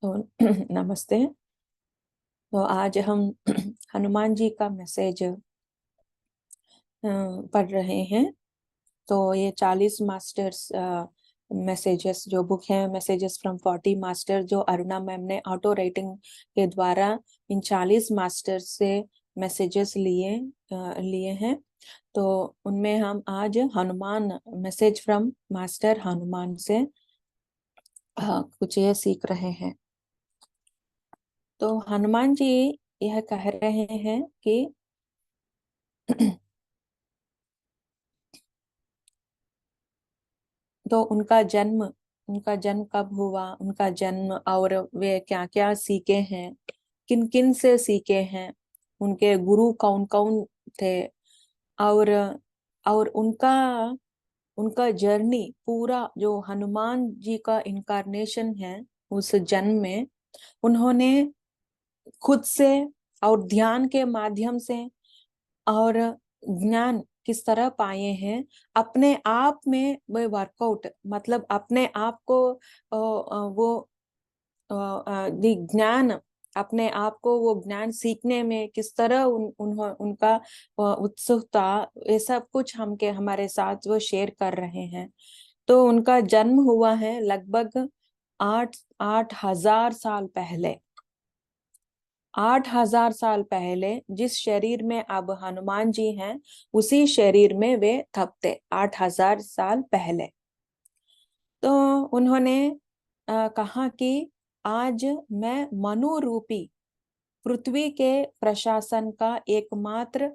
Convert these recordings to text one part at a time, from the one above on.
तो नमस्ते। तो आज हम हनुमान जी का मैसेज पढ़ रहे हैं। तो ये 40 मास्टर्स मैसेजेस जो बुक है, मैसेजेस फ्रॉम 40 मास्टर, जो अरुणा मैम ने ऑटो राइटिंग के द्वारा इन 40 मास्टर्स से मैसेजेस लिए हैं। तो उनमें हम आज Hanuman message from master Hanuman से कुछ ये सीख रहे हैं। तो हनुमान जी यह कह रहे हैं कि तो उनका जन्म कब हुआ, उनका जन्म और वे क्या क्या सीखे हैं, किन किन से सीखे हैं, उनके गुरु कौन कौन थे, और उनका उनका जर्नी पूरा, जो हनुमान जी का इनकारनेशन है, उस जन्म में उन्होंने खुद से और ध्यान के माध्यम से और ज्ञान किस तरह पाए हैं, अपने आप में वो वर्कआउट, मतलब अपने आप को वो ज्ञान, अपने आप को वो ज्ञान सीखने में किस तरह उनका उत्सुकता, ये सब कुछ हमारे साथ वो शेयर कर रहे हैं। तो उनका जन्म हुआ है लगभग 8,000 साल पहले। 8,000 साल पहले जिस शरीर में अब हनुमान जी हैं, उसी शरीर में वे तब थे 8,000 साल पहले। तो उन्होंने कहा कि आज मैं मनु रूपी पृथ्वी के प्रशासन का एकमात्र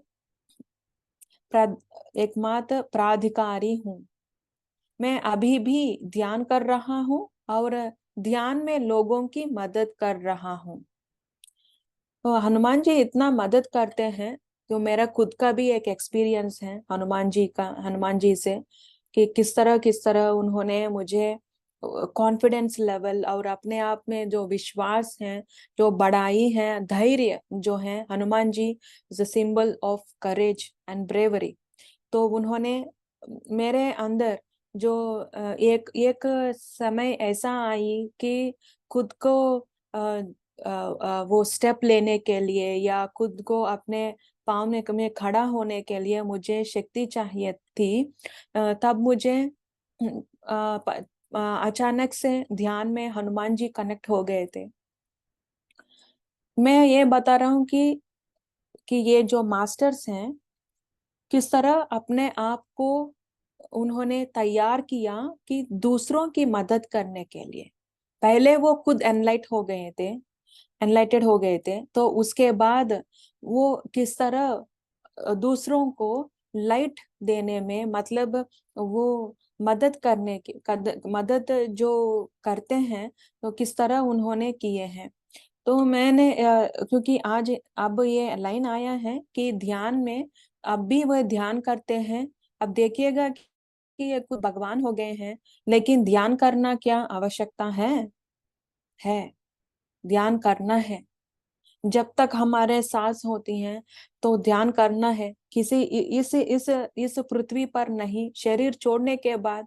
प्राधिकारी हूँ। मैं अभी भी ध्यान कर रहा हूँ और ध्यान में लोगों की मदद कर रहा हूँ। तो हनुमान जी इतना मदद करते हैं, तो मेरा खुद का भी एक एक्सपीरियंस है हनुमान जी से, कि किस तरह उन्होंने मुझे कॉन्फिडेंस लेवल और अपने आप में जो विश्वास है, जो बढ़ाई है, धैर्य जो है, Hanuman ji is a symbol of courage and bravery. तो उन्होंने मेरे अंदर जो एक एक समय ऐसा आई कि खुद को वो स्टेप लेने के लिए या खुद को अपने पाँव में खड़ा होने के लिए मुझे शक्ति चाहिए थी। तब मुझे अचानक से ध्यान में हनुमान जी कनेक्ट हो गए थे। मैं ये बता रहा हूँ कि ये जो मास्टर्स हैं, किस तरह अपने आप को उन्होंने तैयार किया कि दूसरों की मदद करने के लिए। पहले वो खुद एनलाइटेड हो गए थे, तो उसके बाद वो किस तरह दूसरों को लाइट देने में, मतलब वो मदद जो करते हैं, तो किस तरह उन्होंने किए हैं। तो मैंने क्योंकि आज अब ये लाइन आया है कि ध्यान में अब भी वह ध्यान करते हैं। अब देखिएगा कि ये कुछ भगवान हो गए हैं, लेकिन ध्यान करना क्या आवश्यकता है। ध्यान करना है जब तक हमारे सांस होती हैं, तो ध्यान करना है। किसी इस पृथ्वी पर नहीं, शरीर छोड़ने के बाद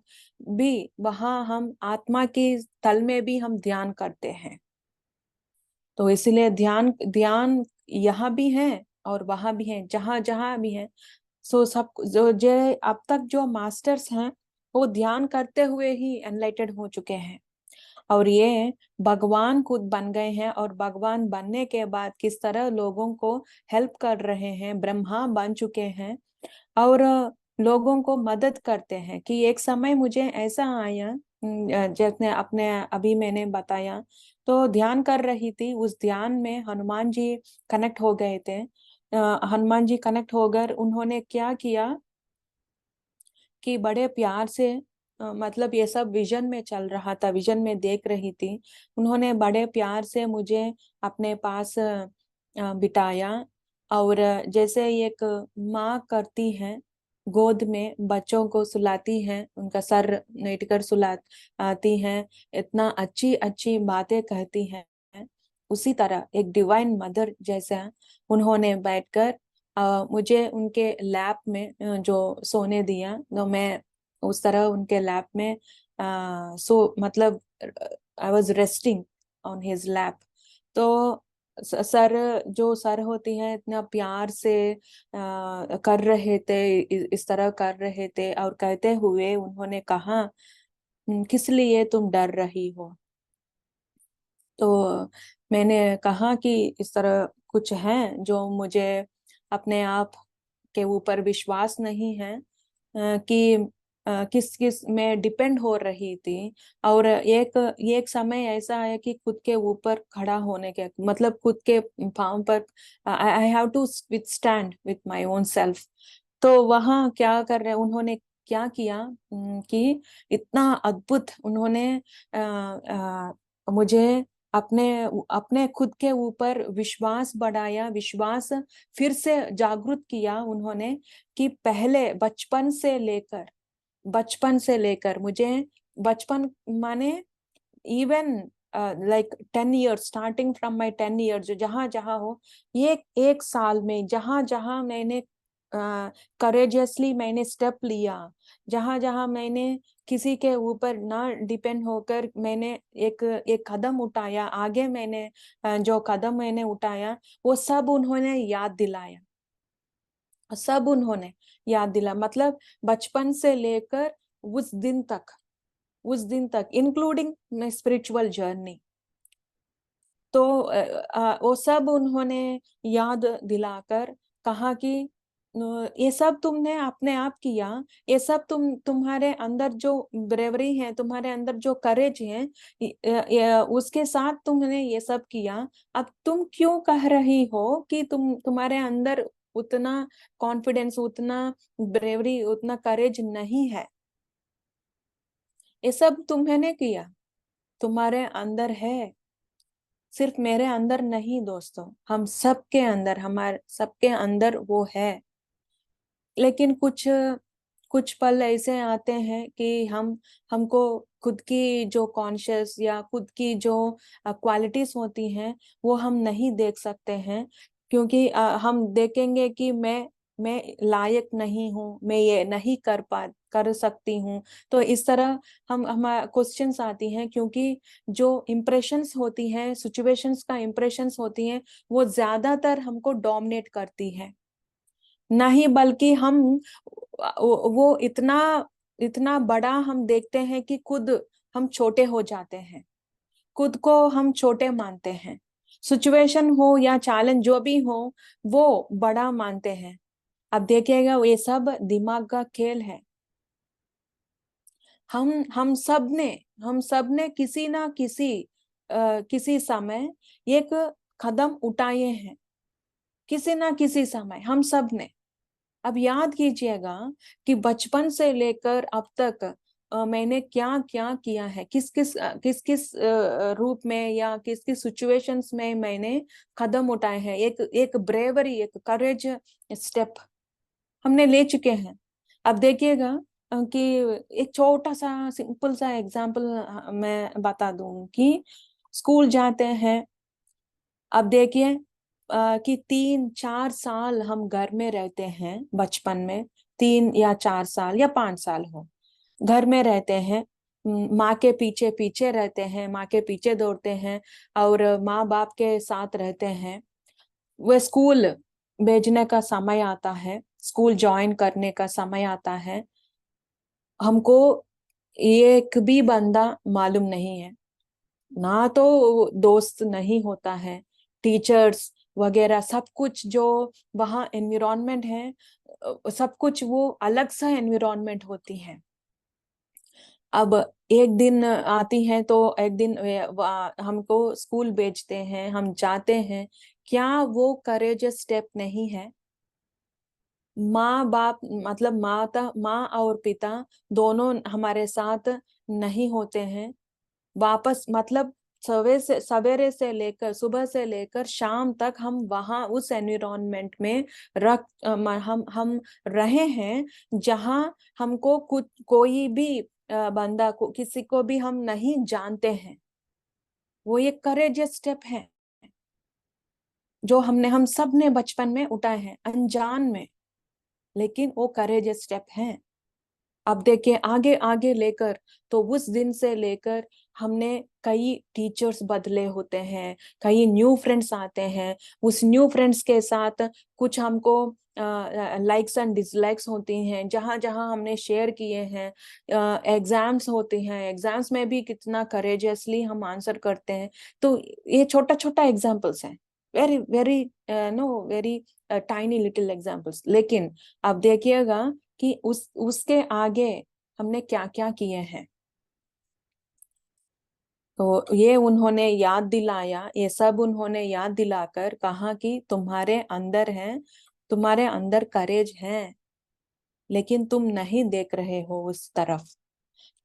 भी वहां हम आत्मा के तल में भी हम ध्यान करते हैं। तो इसलिए ध्यान ध्यान यहाँ भी है और वहां भी है, जहां जहां भी है। सो सब जो अब तक जो मास्टर्स हैं, वो ध्यान करते हुए ही एनलाइटेड हो चुके हैं, और ये भगवान खुद बन गए हैं। और भगवान बनने के बाद किस तरह लोगों को हेल्प कर रहे हैं, ब्रह्मा बन चुके हैं और लोगों को मदद करते हैं। कि एक समय मुझे ऐसा आया, जैसे अपने अभी मैंने बताया, तो ध्यान कर रही थी, उस ध्यान में हनुमान जी कनेक्ट हो गए थे। हनुमान जी कनेक्ट होकर उन्होंने क्या किया कि बड़े प्यार से, मतलब ये सब विजन में चल रहा था, विजन में देख रही थी। उन्होंने बड़े प्यार से मुझे अपने पास बिठाया, और जैसे एक माँ करती है, गोद में बच्चों को सुलाती है, उनका सर लेट कर सुलाती है, इतना अच्छी अच्छी बातें कहती है, उसी तरह एक डिवाइन मदर जैसा उन्होंने बैठकर मुझे उनके लैप में जो सोने दिया, तो मैं उस तरह उनके लैप में मतलब I was resting. On his lap. तो सर, जो सर होती है इतना प्यार से कर रहे थे, इस तरह कर रहे थे, और कहते हुए उन्होंने कहा, किस लिए तुम डर रही हो?" तो मैंने कहा कि इस तरह कुछ है जो मुझे अपने आप के ऊपर विश्वास नहीं है, कि किस किस में डिपेंड हो रही थी। और एक एक समय ऐसा है कि खुद के ऊपर खड़ा होने के मतलब खुद के पाँव पर, I have to withstand with my own self. तो वहाँ क्या कर रहे उन्होंने, क्या किया, कि इतना अद्भुत उन्होंने मुझे अपने अपने खुद के ऊपर विश्वास बढ़ाया, विश्वास फिर से जागृत किया उन्होंने, कि पहले बचपन से लेकर मुझे, बचपन माने even like 10 years, starting from my 10 years, जहां जहां हो, एक साल में जहां जहां मैंने करेजियसली मैंने स्टेप लिया, जहां जहां मैंने किसी के ऊपर ना डिपेंड होकर मैंने एक एक कदम उठाया आगे, मैंने जो कदम मैंने उठाया वो सब उन्होंने याद दिलाया, सब उन्होंने याद दिला, मतलब बचपन से लेकर उस दिन तक इंक्लूडिंग माय स्पिरिचुअल जर्नी। तो वो सब उन्होंने याद दिलाकर कहा कि ये सब तुमने अपने आप किया, ये सब तुम्हारे अंदर जो ब्रेवरी है, तुम्हारे अंदर जो करेज है, उसके साथ तुमने ये सब किया। अब तुम क्यों कह रही हो कि तुम्हारे अंदर उतना कॉन्फिडेंस, उतना ब्रेवरी, उतना करेज नहीं है? ये सब तुम्हें किया, तुम्हारे अंदर है, सिर्फ मेरे अंदर नहीं दोस्तों, हम सबके अंदर, हमारे सबके अंदर वो है। लेकिन कुछ कुछ पल ऐसे आते हैं कि हमको खुद की जो कॉन्शियस या खुद की जो क्वालिटीज होती हैं वो हम नहीं देख सकते हैं, क्योंकि हम देखेंगे कि मैं लायक नहीं हूँ, मैं ये नहीं कर सकती हूँ। तो इस तरह हम क्वेश्चंस आती हैं, क्योंकि जो इम्प्रेशंस होती हैं, सिचुएशंस का इम्प्रेशंस होती हैं, वो ज्यादातर हमको डोमिनेट करती है। नहीं, बल्कि वो इतना इतना बड़ा हम देखते हैं कि खुद हम छोटे हो जाते हैं, खुद को हम छोटे मानते हैं। सिचुएशन हो या चैलेंज जो भी हो, वो बड़ा मानते हैं। अब देखिएगा, ये सब दिमाग का खेल है। हम सब ने किसी ना किसी समय एक कदम उठाए हैं, किसी ना किसी समय हम सब ने। अब याद कीजिएगा कि बचपन से लेकर अब तक मैंने क्या क्या किया है, किस किस रूप में या किस किस सिचुएशंस में मैंने कदम उठाए हैं, एक ब्रेवरी, एक करेज स्टेप हमने ले चुके हैं। अब देखिएगा कि एक छोटा सा सिंपल सा एग्जांपल मैं बता दूं कि स्कूल जाते हैं। अब देखिए कि 3-4 साल हम घर में रहते हैं बचपन में, 3 या 4 साल या 5 साल हो, घर में रहते हैं, माँ के पीछे पीछे रहते हैं, माँ के पीछे दौड़ते हैं, और माँ बाप के साथ रहते हैं। वह स्कूल भेजने का समय आता है, स्कूल ज्वाइन करने का समय आता है, हमको एक भी बंदा मालूम नहीं है, ना तो दोस्त नहीं होता है, टीचर्स वगैरह सब कुछ जो वहाँ एनवायरनमेंट है, सब कुछ वो अलग सा एनवायरनमेंट होती है। अब एक दिन आती है तो एक दिन हमको स्कूल भेजते हैं, हम जाते हैं, क्या वो करेजियस स्टेप नहीं है? माँ बाप मतलब माँ और पिता दोनों हमारे साथ नहीं होते हैं, वापस मतलब सवेरे से लेकर, सुबह से लेकर शाम तक हम वहां उस एनवायरनमेंट में हम रहे हैं, जहां हमको कुछ कोई भी बंदा को किसी को भी हम नहीं जानते हैं। वो ये करेजियस स्टेप है जो हम सब ने बचपन में उठाए हैं अनजान में, लेकिन वो करेजियस स्टेप है। अब देखिए आगे आगे लेकर, तो उस दिन से लेकर हमने कई टीचर्स बदले होते हैं, कई न्यू फ्रेंड्स आते हैं। उस न्यू फ्रेंड्स के साथ कुछ हमको लाइक्स एंड डिसलाइक्स होती हैं, जहां जहां हमने शेयर किए हैं। एग्जाम्स होते हैं, एग्जाम्स में भी कितना करेजियसली हम आंसर करते हैं। तो ये छोटा छोटा एग्जाम्पल्स हैं, very very know very tiny little examples. लेकिन अब देखिएगा कि उसके आगे हमने क्या क्या किए हैं। तो ये उन्होंने याद दिलाया, ये सब उन्होंने याद दिलाकर कहा कि तुम्हारे अंदर है, तुम्हारे अंदर करेज है, लेकिन तुम नहीं देख रहे हो उस तरफ।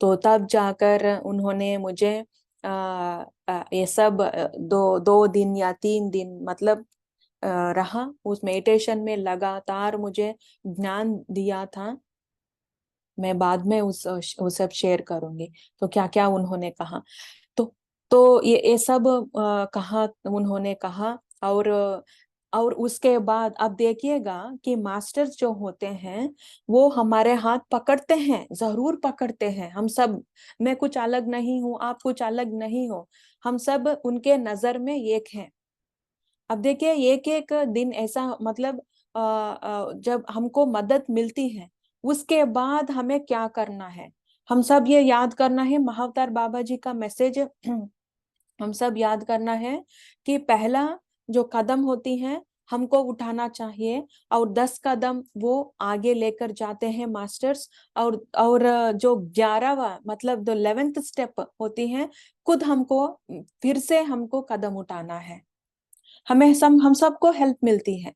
तो तब जाकर उन्होंने मुझे ये सब 2 दिन या 3 दिन मतलब रहा उस मेडिटेशन में, लगातार मुझे ज्ञान दिया था। मैं बाद में वो सब शेयर करूंगी। तो क्या क्या उन्होंने कहा, तो ये सब कहा उन्होंने कहा। और और उसके बाद अब देखिएगा कि मास्टर्स जो होते हैं वो हमारे हाथ पकड़ते हैं, जरूर पकड़ते हैं। हम सब, मैं कुछ अलग नहीं हूं, आप कुछ अलग नहीं हो, हम सब उनके नजर में एक हैं। अब देखिए एक एक दिन ऐसा मतलब जब हमको मदद मिलती है, उसके बाद हमें क्या करना है, हम सब ये याद करना है। महाअवतार बाबा जी का मैसेज हम सब याद करना है कि पहला जो कदम होती है हमको उठाना चाहिए, और 10 कदम वो आगे लेकर जाते हैं मास्टर्स। और जो 11वां मतलब जो 11th स्टेप होती है, खुद हमको फिर से हमको कदम उठाना है। हमें सब, हम सबको हेल्प मिलती है।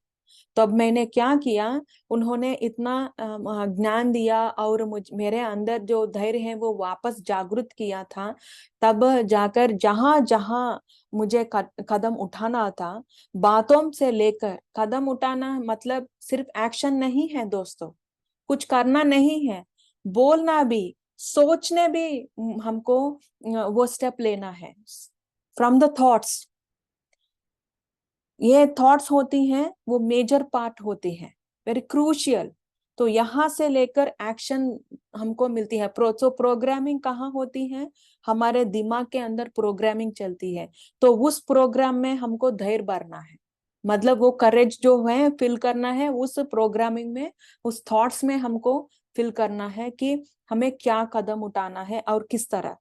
तो अब मैंने क्या किया, उन्होंने इतना ज्ञान दिया और मेरे अंदर जो धैर्य है वो वापस जागृत किया था। तब जाकर जहां जहां मुझे कदम उठाना था, बातों से लेकर कदम उठाना मतलब सिर्फ एक्शन नहीं है दोस्तों, कुछ करना नहीं है, बोलना भी, सोचने भी हमको वो स्टेप लेना है। फ्रॉम द थॉट्स, ये थॉट्स होती हैं वो मेजर पार्ट होती हैं, वेरी क्रूशियल। तो यहाँ से लेकर एक्शन हमको मिलती है। प्रोग्रामिंग कहाँ होती है, हमारे दिमाग के अंदर प्रोग्रामिंग चलती है। तो उस प्रोग्राम में हमको धैर्य भरना है, मतलब वो करेज जो है फिल करना है उस प्रोग्रामिंग में, उस थॉट्स में हमको फिल करना है कि हमें क्या कदम उठाना है और किस तरह।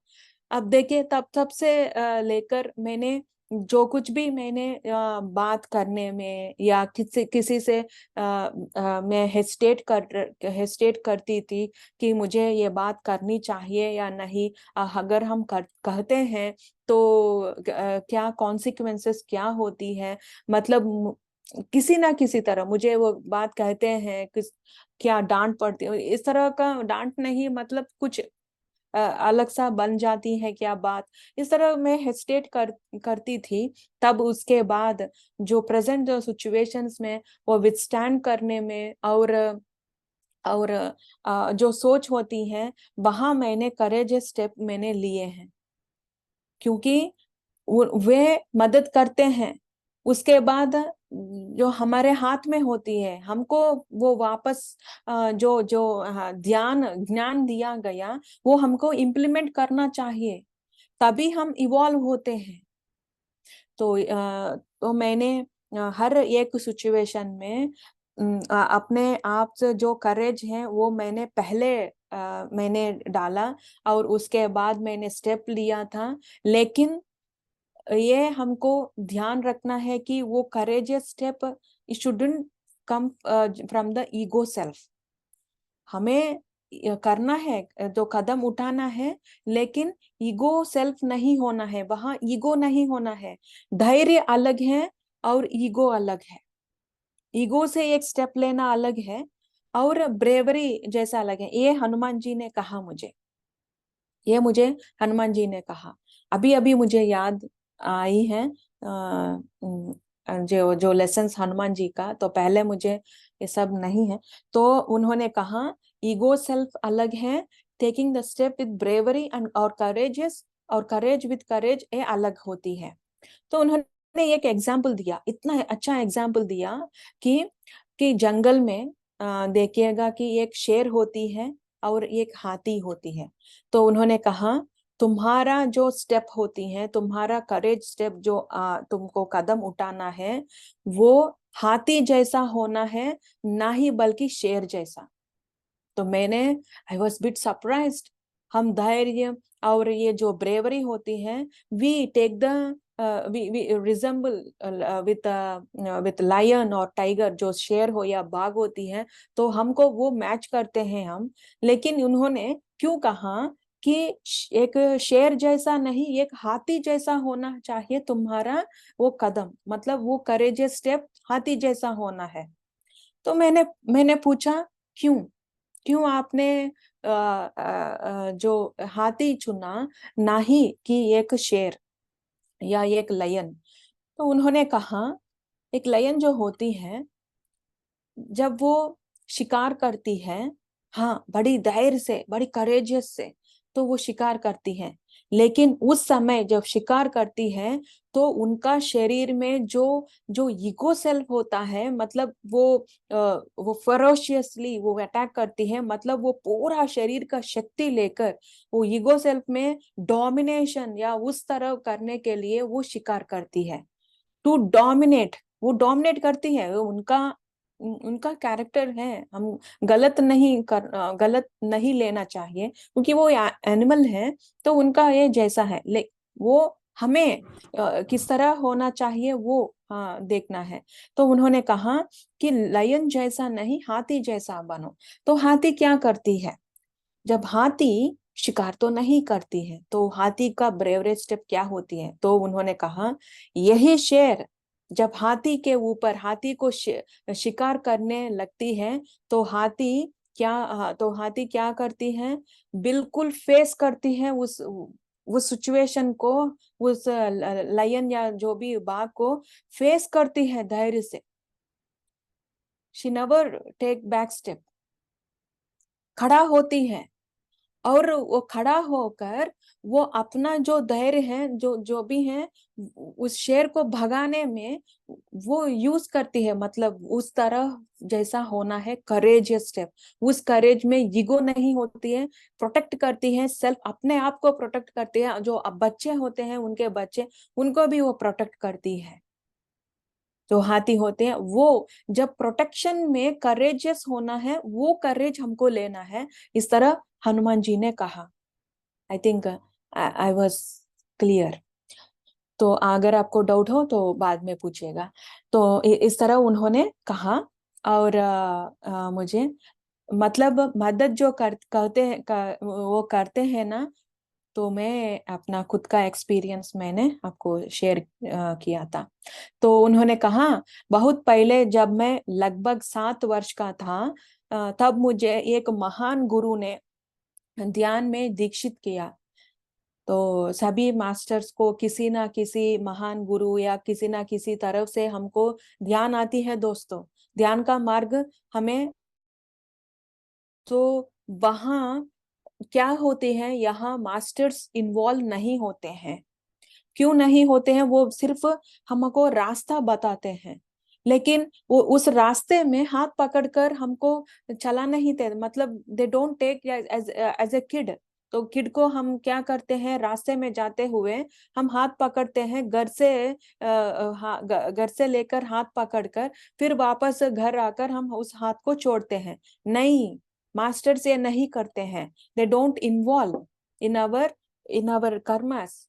अब देखिए तब तब से लेकर मैंने जो कुछ भी मैंने बात करने में या किसी किसी से मैं हेस्टेट करती थी कि मुझे ये बात करनी चाहिए या नहीं, अगर हम कहते हैं तो क्या कॉन्सिक्वेंसेस क्या होती है। मतलब किसी ना किसी तरह मुझे वो बात कहते हैं, क्या डांट पड़ती है, इस तरह का डांट नहीं, मतलब कुछ अलग सा बन जाती है क्या बात, इस तरह मैं हेस्टेट करती थी। तब उसके बाद जो प्रेजेंट जो सिचुएशंस में वो विथस्टैंड करने में, और जो सोच होती है वहां मैंने करेजियस स्टेप मैंने लिए हैं, क्योंकि वे मदद करते हैं। उसके बाद जो हमारे हाथ में होती है हमको वो वापस जो जो ध्यान ज्ञान दिया गया वो हमको इम्प्लीमेंट करना चाहिए, तभी हम इवॉल्व होते हैं। तो मैंने हर एक सिचुएशन में अपने आप से जो करेज है वो मैंने पहले मैंने डाला, और उसके बाद मैंने स्टेप लिया था। लेकिन ये हमको ध्यान रखना है कि वो courageous step it shouldn't come from the ego self. हमें करना है, जो कदम उठाना है, लेकिन ईगो सेल्फ नहीं होना है, वहां ईगो नहीं होना है। धैर्य अलग है और ईगो अलग है। ईगो से एक स्टेप लेना अलग है और ब्रेवरी जैसा अलग है। ये हनुमान जी ने कहा मुझे, ये मुझे हनुमान जी ने कहा। अभी अभी मुझे याद आई है जो जो लेसन्स हनुमान जी का, तो पहले मुझे ये सब नहीं है। तो उन्होंने कहा ईगो सेल्फ अलग है, taking the step with bravery and और करेजियस, और करेज विद करेज ये अलग होती है। तो उन्होंने एक एग्जाम्पल दिया, इतना अच्छा एग्जाम्पल दिया कि जंगल में देखिएगा कि एक शेर होती है, और एक हाथी होती है। तो उन्होंने कहा तुम्हारा जो स्टेप होती है, तुम्हारा करेज स्टेप जो तुमको कदम उठाना है, वो हाथी जैसा होना है, ना ही बल्कि शेर जैसा। तो मैंने आई वॉज बिट सरप्राइज्ड। हम धैर्य और ये जो ब्रेवरी होती है, we take the we resemble with lion और टाइगर, जो शेर हो या बाघ होती है, तो हमको वो मैच करते हैं हम। लेकिन उन्होंने क्यों कहा कि एक शेर जैसा नहीं, एक हाथी जैसा होना चाहिए तुम्हारा वो कदम, मतलब वो करेजियस स्टेप हाथी जैसा होना है। तो मैंने पूछा क्यों, क्यों आपने जो हाथी चुना, ना ही कि एक शेर या एक लायन। तो उन्होंने कहा एक लायन जो होती है, जब वो शिकार करती है, हाँ बड़ी धैर्य से, बड़ी करेजियस से तो वो शिकार करती है। लेकिन उस समय जब शिकार करती है, तो उनका शरीर में जो जो ईगो सेल्फ होता है, मतलब वो फरोशियसली वो अटैक करती है, मतलब वो पूरा शरीर का शक्ति लेकर वो ईगो सेल्फ में डोमिनेशन या उस तरह करने के लिए वो शिकार करती है। टू डोमिनेट, वो डोमिनेट करती है, उनका उनका कैरेक्टर है। हम गलत नहीं लेना चाहिए, क्योंकि वो एनिमल है, तो उनका ये जैसा है। वो हमें किस तरह होना चाहिए वो देखना है। तो उन्होंने कहा कि लायन जैसा नहीं, हाथी जैसा बनो। तो हाथी क्या करती है, जब हाथी शिकार तो नहीं करती है, तो हाथी का ब्रेवरेज स्टेप क्या होती है। तो उन्होंने कहा यही शेर जब हाथी के ऊपर, हाथी को शिकार करने लगती है, तो हाथी क्या करती है, बिल्कुल फेस करती है उस सिचुएशन को, उस लायन या जो भी बाघ को फेस करती है धैर्य से। She never take back step, खड़ा होती है, और वो खड़ा होकर वो अपना जो धैर्य है, जो जो भी है, उस शेर को भगाने में वो यूज करती है। मतलब उस तरह जैसा होना है करेजियस स्टेप। उस करेज में ईगो नहीं होती है, प्रोटेक्ट करती है सेल्फ, अपने आप को प्रोटेक्ट करती है। जो अब बच्चे होते हैं, उनके बच्चे, उनको भी वो प्रोटेक्ट करती है। जो हाथी होते हैं, वो जब प्रोटेक्शन में करेजियस होना है, वो करेज हमको लेना है, इस तरह हनुमान जी ने कहा। I think I was clear. तो अगर आपको डाउट हो तो बाद में पूछिएगा। तो इस तरह उन्होंने कहा। और मुझे मतलब मदद जो करते हैं, वो करते हैं ना, तो मैं अपना खुद का एक्सपीरियंस मैंने आपको शेयर किया था। तो उन्होंने कहा बहुत पहले जब मैं लगभग 7 वर्ष का था, तब मुझे एक महान गुरु ने ध्यान में दीक्षित किया। तो सभी मास्टर्स को किसी ना किसी महान गुरु या किसी ना किसी तरफ से हमको ध्यान आती है दोस्तों, ध्यान का मार्ग हमें। तो वहाँ क्या होते हैं, यहाँ मास्टर्स इन्वॉल्व नहीं होते हैं। क्यों नहीं होते हैं, वो सिर्फ हमको रास्ता बताते हैं, लेकिन वो उस रास्ते में हाथ पकड़कर हमको चला नहीं देते। मतलब they don't take as a kid. तो किड को हम क्या करते हैं, रास्ते में जाते हुए हम हाथ पकड़ते हैं, घर से लेकर हाथ पकड़कर, फिर वापस घर आकर हम उस हाथ को छोड़ते हैं। नहीं, मास्टर से नहीं करते हैं। They don't involve in our karmas.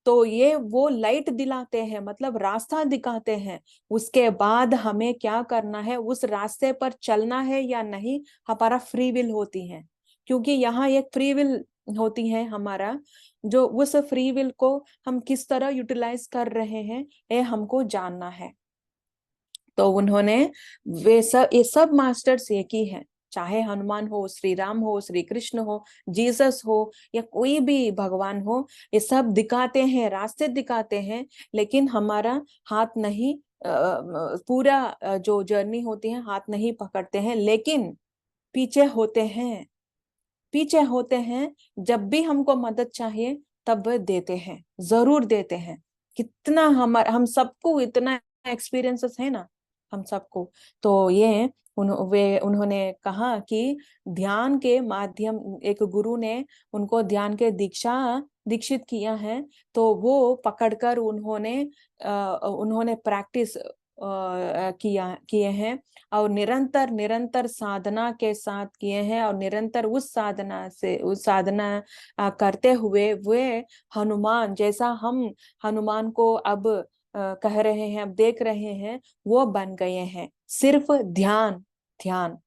तो ये वो लाइट दिलाते हैं, मतलब रास्ता दिखाते हैं। उसके बाद हमें क्या करना है, उस रास्ते पर चलना है या नहीं, हमारा फ्री विल होती है। क्योंकि यहाँ एक फ्री विल होती है हमारा, जो उस फ्री विल को हम किस तरह यूटिलाइज कर रहे हैं, ये हमको जानना है। तो उन्होंने ये सब मास्टर्स एक ही है, चाहे हनुमान हो, श्री राम हो, श्री कृष्ण हो, जीसस हो, या कोई भी भगवान हो, ये सब दिखाते हैं, रास्ते दिखाते हैं। लेकिन हमारा हाथ नहीं, पूरा जो जर्नी होती है हाथ नहीं पकड़ते हैं, लेकिन पीछे होते हैं, पीछे होते हैं। जब भी हमको मदद चाहिए तब वह देते हैं, जरूर देते हैं। कितना हम सबको इतना एक्सपीरियंसेस है ना, हम सबको। तो उन्होंने कहा कि ध्यान के माध्यम, एक गुरु ने उनको ध्यान के दीक्षित किया है, तो वो पकड़कर उन्होंने प्रैक्टिस किए हैं, और निरंतर निरंतर साधना के साथ किए हैं, और निरंतर उस साधना करते हुए वे हनुमान जैसा हम हनुमान को अब कह रहे हैं, अब देख रहे हैं, वो बन गए हैं, सिर्फ ध्यान ध्यान।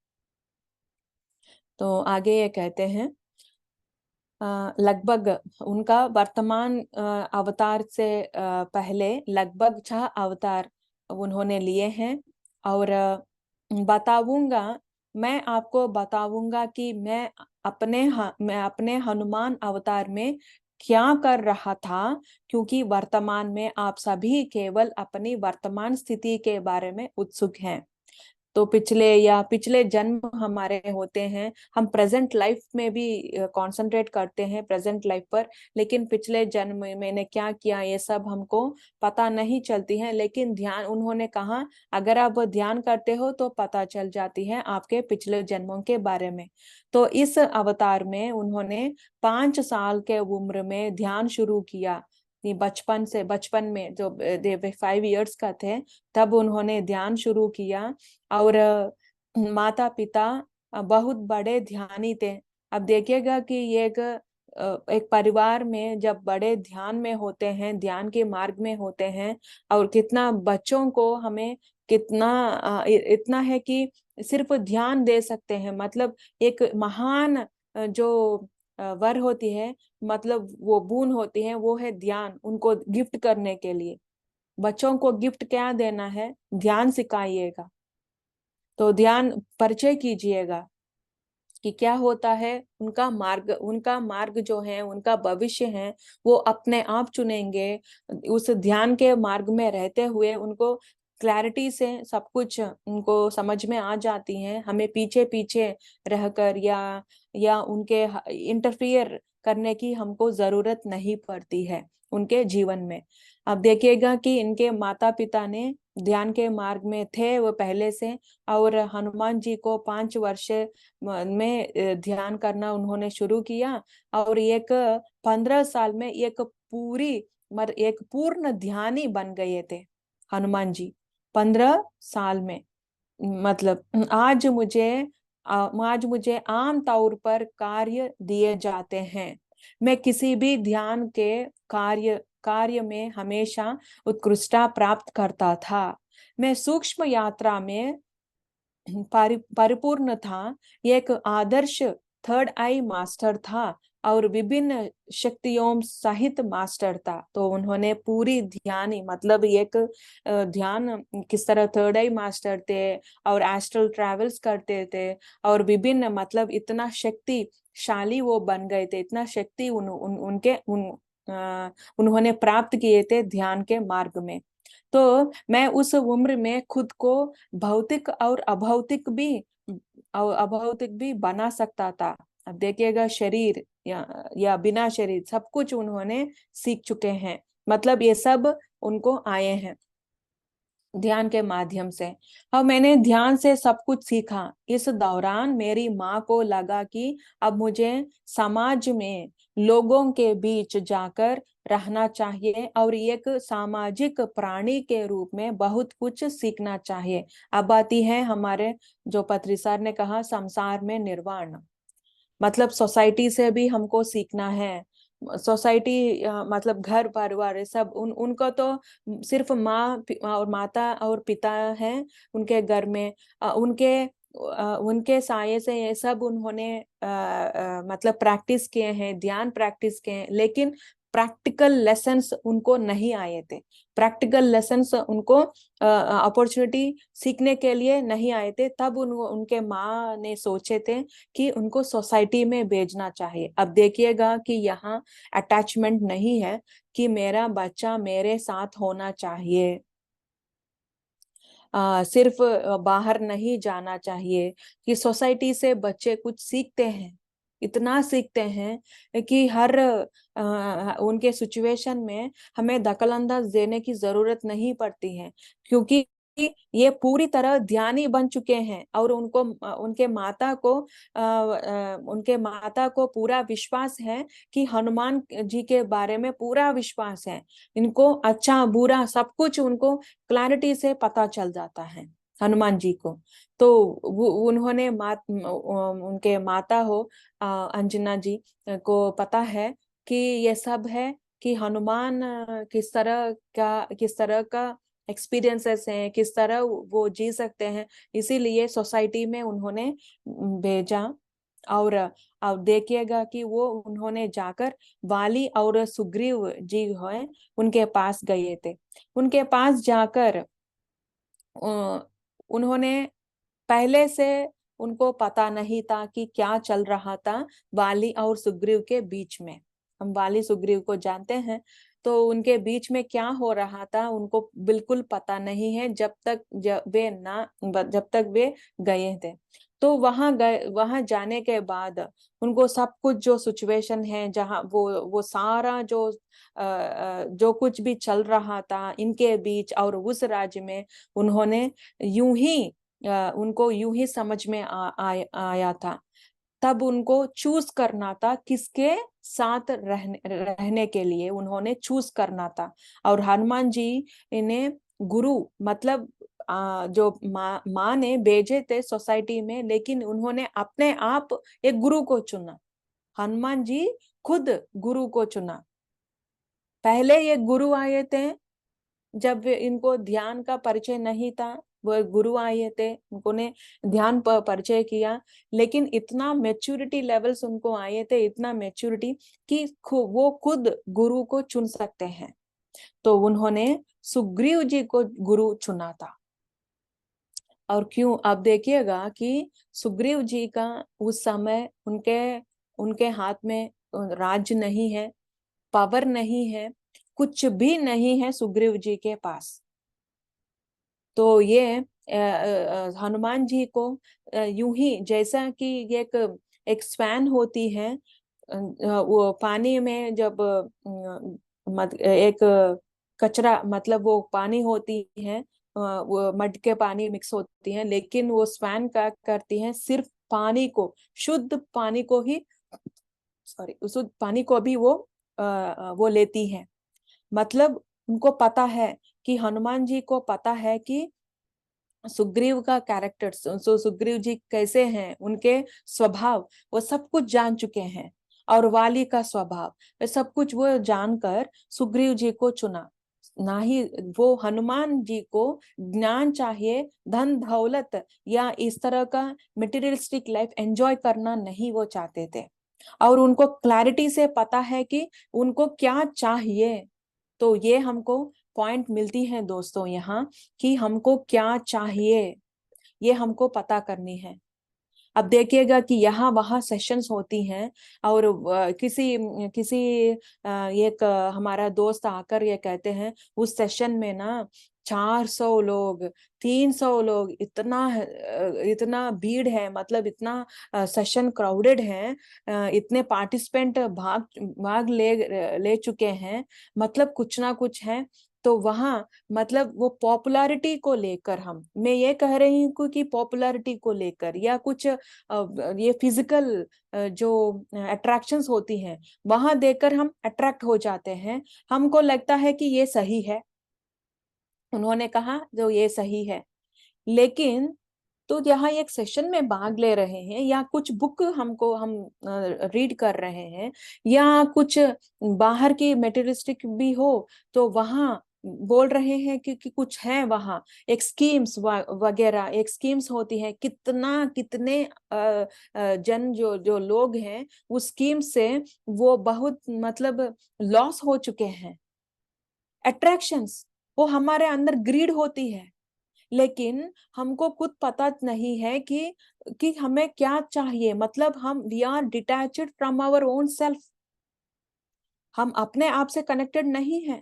तो आगे ये कहते हैं, लगभग उनका वर्तमान अवतार से पहले लगभग 6 अवतार उन्होंने लिए हैं। और मैं आपको बताऊंगा कि मैं अपने हनुमान अवतार में क्या कर रहा था, क्योंकि वर्तमान में आप सभी केवल अपनी वर्तमान स्थिति के बारे में उत्सुक हैं। तो पिछले जन्म हमारे होते हैं, हम प्रेजेंट लाइफ में भी कंसंट्रेट करते हैं प्रेजेंट लाइफ पर, लेकिन पिछले जन्म में मैंने क्या किया ये सब हमको पता नहीं चलती है। लेकिन ध्यान, उन्होंने कहा, अगर आप ध्यान करते हो तो पता चल जाती है आपके पिछले जन्मों के बारे में। तो इस अवतार में उन्होंने 5 साल के उम्र में ध्यान शुरू किया। बचपन में जो 5 इयर्स का थे, तब उन्होंने ध्यान शुरू किया। और माता पिता बहुत बड़े ध्यानी थे। अब देखिएगा कि एक परिवार में जब बड़े ध्यान में होते हैं, ध्यान के मार्ग में होते हैं, और कितना बच्चों को हमें कितना इतना है कि सिर्फ ध्यान दे सकते हैं, मतलब एक महान जो वर होती है, मतलब वो बून होती है, वो है ध्यान, उनको गिफ्ट करने के लिए। बच्चों को गिफ्ट क्या देना है? ध्यान सिखाइएगा। तो ध्यान परिचय कीजिएगा कि क्या होता है। उनका मार्ग जो है, उनका भविष्य है, वो अपने आप चुनेंगे। उस ध्यान के मार्ग में रहते हुए उनको क्लैरिटी से सब कुछ उनको समझ में आ जाती है। हमें पीछे पीछे रहकर या उनके इंटरफियर करने की हमको जरूरत नहीं पड़ती है उनके जीवन में। अब देखिएगा कि इनके माता पिता ने ध्यान के मार्ग में थे वो पहले से, और हनुमान जी को 5 वर्ष में ध्यान करना उन्होंने शुरू किया। और 15 साल में एक पूर्ण ध्यानी बन गए थे हनुमान जी, 15 साल में। मतलब आज मुझे आम तौर पर कार्य दिए जाते हैं। मैं किसी भी ध्यान के कार्य में हमेशा उत्कृष्टता प्राप्त करता था। मैं सूक्ष्म यात्रा में परिपूर्ण था, एक आदर्श थर्ड आई मास्टर था, और विभिन्न शक्तियों सहित मास्टर था। तो उन्होंने पूरी ध्यानी, मतलब एक ध्यान किस तरह थर्ड आई मास्टर थे, और एस्ट्रल ट्रैवल्स करते थे, और विभिन्न, मतलब इतना शक्तिशाली वो बन गए थे, इतना शक्ति उन्होंने प्राप्त किए थे ध्यान के मार्ग में। तो मैं उस उम्र में खुद को भौतिक और अभौतिक भी बना सकता था। अब देखिएगा, शरीर या बिना शरीर सब कुछ उन्होंने सीख चुके हैं, मतलब ये सब उनको आए हैं ध्यान के माध्यम से। और मैंने ध्यान से सब कुछ सीखा। इस दौरान मेरी माँ को लगा कि अब मुझे समाज में लोगों के बीच जाकर रहना चाहिए, और एक सामाजिक प्राणी के रूप में बहुत कुछ सीखना चाहिए। अब आती है हमारे, जो पत्री सर ने कहा, संसार में निर्वाण, मतलब सोसाइटी से भी हमको सीखना है। सोसाइटी मतलब घर परिवार सब उनको तो सिर्फ और माता और पिता है उनके घर में। उनके साये से ये सब उन्होंने मतलब प्रैक्टिस किए हैं, ध्यान प्रैक्टिस किए हैं, लेकिन प्रैक्टिकल लेसन्स उनको नहीं आए थे। प्रैक्टिकल लेसन्स उनको अपॉर्चुनिटी सीखने के लिए नहीं आए थे। तब उनके माँ ने सोचे थे कि उनको सोसाइटी में भेजना चाहिए। अब देखिएगा कि यहाँ अटैचमेंट नहीं है कि मेरा बच्चा मेरे साथ होना चाहिए, सिर्फ बाहर नहीं जाना चाहिए। कि सोसाइटी से बच्चे कुछ सीखते हैं, इतना सीखते हैं कि हर उनके सिचुएशन में हमें दखल अंदाज देने की जरूरत नहीं पड़ती है, क्योंकि ये पूरी तरह ध्यानी बन चुके हैं और उनको उनके माता को पूरा विश्वास है कि हनुमान जी के बारे में पूरा विश्वास है। इनको अच्छा बुरा सब कुछ उनको क्लैरिटी से पता चल जाता है हनुमान जी को। तो उन्होंने उनके माता हो अंजना जी को पता है कि ये सब है कि हनुमान किस तरह का एक्सपीरियंसेस हैं, किस तरह वो जी सकते हैं, इसीलिए सोसाइटी में उन्होंने भेजा। और अब देखिएगा कि वो उन्होंने जाकर वाली और सुग्रीव जी है उनके पास गए थे। उनके पास जाकर उन्होंने पहले से उनको पता नहीं था कि क्या चल रहा था वाली और सुग्रीव के बीच में। हम वाली सुग्रीव को जानते हैं, तो उनके बीच में क्या हो रहा था उनको बिल्कुल पता नहीं है जब तक वे गए थे। तो वहां जाने के बाद उनको सब कुछ जो सिचुएशन है जहाँ वो सारा जो कुछ भी चल रहा था इनके बीच और उस राज्य में उन्होंने उनको यूं ही समझ में आया था। तब उनको चूज करना था किसके साथ रहने के लिए उन्होंने चूज करना था। और हनुमान जी ने गुरु मतलब जो माँ ने भेजे थे सोसाइटी में, लेकिन उन्होंने अपने आप एक गुरु को चुना। हनुमान जी खुद गुरु को चुना। पहले ये गुरु आए थे जब इनको ध्यान का परिचय नहीं था, वो गुरु आए थे, उन्होंने ध्यान परिचय किया। लेकिन इतना मैच्योरिटी लेवल्स उनको आए थे, इतना मैच्योरिटी कि वो खुद गुरु को चुन सकते हैं। तो उन्होंने सुग्रीव जी को गुरु चुना था। और क्यों, अब देखिएगा कि सुग्रीव जी का उस समय उनके उनके हाथ में राज्य नहीं है, पावर नहीं है, कुछ भी नहीं है सुग्रीव जी के पास। तो ये हनुमान जी को यूं ही जैसा कि एक स्वैन होती है, वो पानी में जब एक कचरा मतलब वो पानी होती है, वो मड के पानी मिक्स होती है, लेकिन वो स्वैन क्या करती है, सिर्फ पानी को, शुद्ध पानी को ही, सॉरी शुद्ध पानी को भी वो लेती है। मतलब उनको पता है कि हनुमान जी को पता है कि सुग्रीव का कैरेक्टर, सुग्रीव जी कैसे हैं, उनके स्वभाव वो सब कुछ जान चुके हैं। और वाली का स्वभाव ये सब कुछ वो जानकर सुग्रीव जी को चुना। ना ही वो हनुमान जी को ज्ञान चाहिए, धन दौलत या इस तरह का मटेरियलिस्टिक लाइफ एंजॉय करना नहीं वो चाहते थे। और उनको क्लैरिटी से पता है कि उनको क्या चाहिए। तो ये हमको पॉइंट मिलती है दोस्तों यहाँ, कि हमको क्या चाहिए ये हमको पता करनी है। अब देखिएगा कि यहाँ वहाँ सेशंस होती हैं, और किसी किसी एक हमारा दोस्त आकर ये कहते हैं उस सेशन में ना 400 लोग, 300 लोग, इतना भीड़ है, मतलब इतना सेशन क्राउडेड है, इतने पार्टिसिपेंट भाग भाग ले चुके हैं, मतलब कुछ ना कुछ है। तो वहाँ मतलब वो पॉपुलैरिटी को लेकर, मैं ये कह रही हूँ कि पॉपुलैरिटी को लेकर या कुछ ये फिजिकल जो अट्रैक्शंस होती हैं वहां देखकर हम अट्रैक्ट हो जाते हैं, हमको लगता है कि ये सही है। उन्होंने कहा जो ये सही है, लेकिन तो यहाँ एक सेशन में भाग ले रहे हैं या कुछ बुक हम रीड कर रहे हैं या कुछ बाहर की मेटेरियलिस्टिक भी हो, तो वहाँ बोल रहे हैं कि कुछ है वहाँ एक स्कीम्स वगैरह, एक स्कीम्स होती है, कितने जन जो जो लोग हैं उस स्कीम से वो बहुत मतलब लॉस हो चुके हैं। अट्रैक्शंस, वो हमारे अंदर ग्रीड होती है, लेकिन हमको खुद पता नहीं है कि हमें क्या चाहिए। मतलब हम we are detached from our own self, हम अपने आप से कनेक्टेड नहीं है।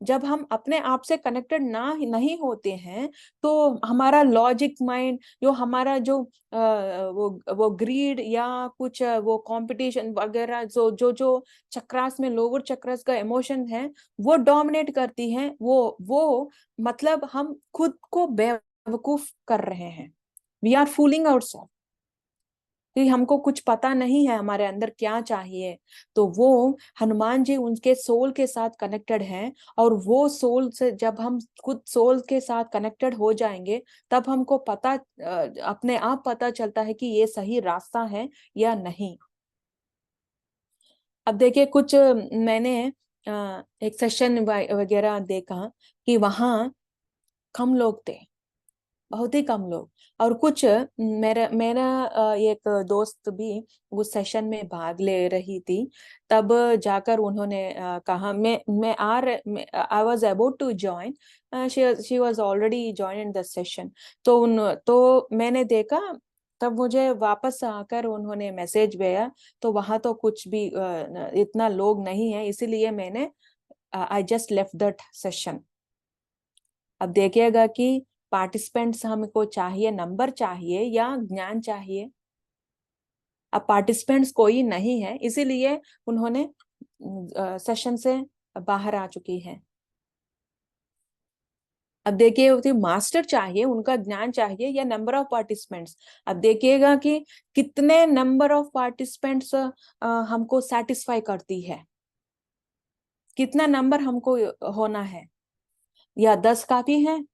जब हम अपने आप से कनेक्टेड नहीं होते हैं, तो हमारा लॉजिक माइंड, जो हमारा जो वो ग्रीड या कुछ वो कंपटीशन वगैरह, जो चक्रास में, लोअर चक्रास का इमोशन है, वो डोमिनेट करती है। वो मतलब हम खुद को बेवकूफ कर रहे हैं। वी आर फूलिंग आउटसेल्फ कि हमको कुछ पता नहीं है हमारे अंदर क्या चाहिए। तो वो हनुमान जी उनके सोल के साथ कनेक्टेड हैं, और वो सोल से जब हम खुद सोल के साथ कनेक्टेड हो जाएंगे, तब हमको पता अपने आप पता चलता है कि ये सही रास्ता है या नहीं। अब देखिए, कुछ मैंने एक सेशन वगैरह देखा कि वहां कम लोग थे, बहुत ही कम लोग। और कुछ मेरा मेरा एक दोस्त भी उस सेशन में भाग ले रही थी। तब जाकर उन्होंने कहा, मैं I was about to join, she was already join in the session. तो मैंने देखा, तब मुझे वापस आकर उन्होंने मैसेज भेजा, तो वहां तो कुछ भी इतना लोग नहीं है, इसीलिए मैंने I just left that session. अब देखिएगा कि पार्टिसिपेंट्स हमको चाहिए, नंबर चाहिए या ज्ञान चाहिए। अब पार्टिसिपेंट्स कोई नहीं है, इसीलिए उन्होंने सेशन से बाहर आ चुकी है। अब देखिए, उसे मास्टर चाहिए, उनका ज्ञान चाहिए या नंबर ऑफ पार्टिसिपेंट्स। अब देखिएगा कि कितने नंबर ऑफ पार्टिसिपेंट्स हमको सेटिस्फाई करती है, कितना नंबर हमको होना है। या 10 काफी है,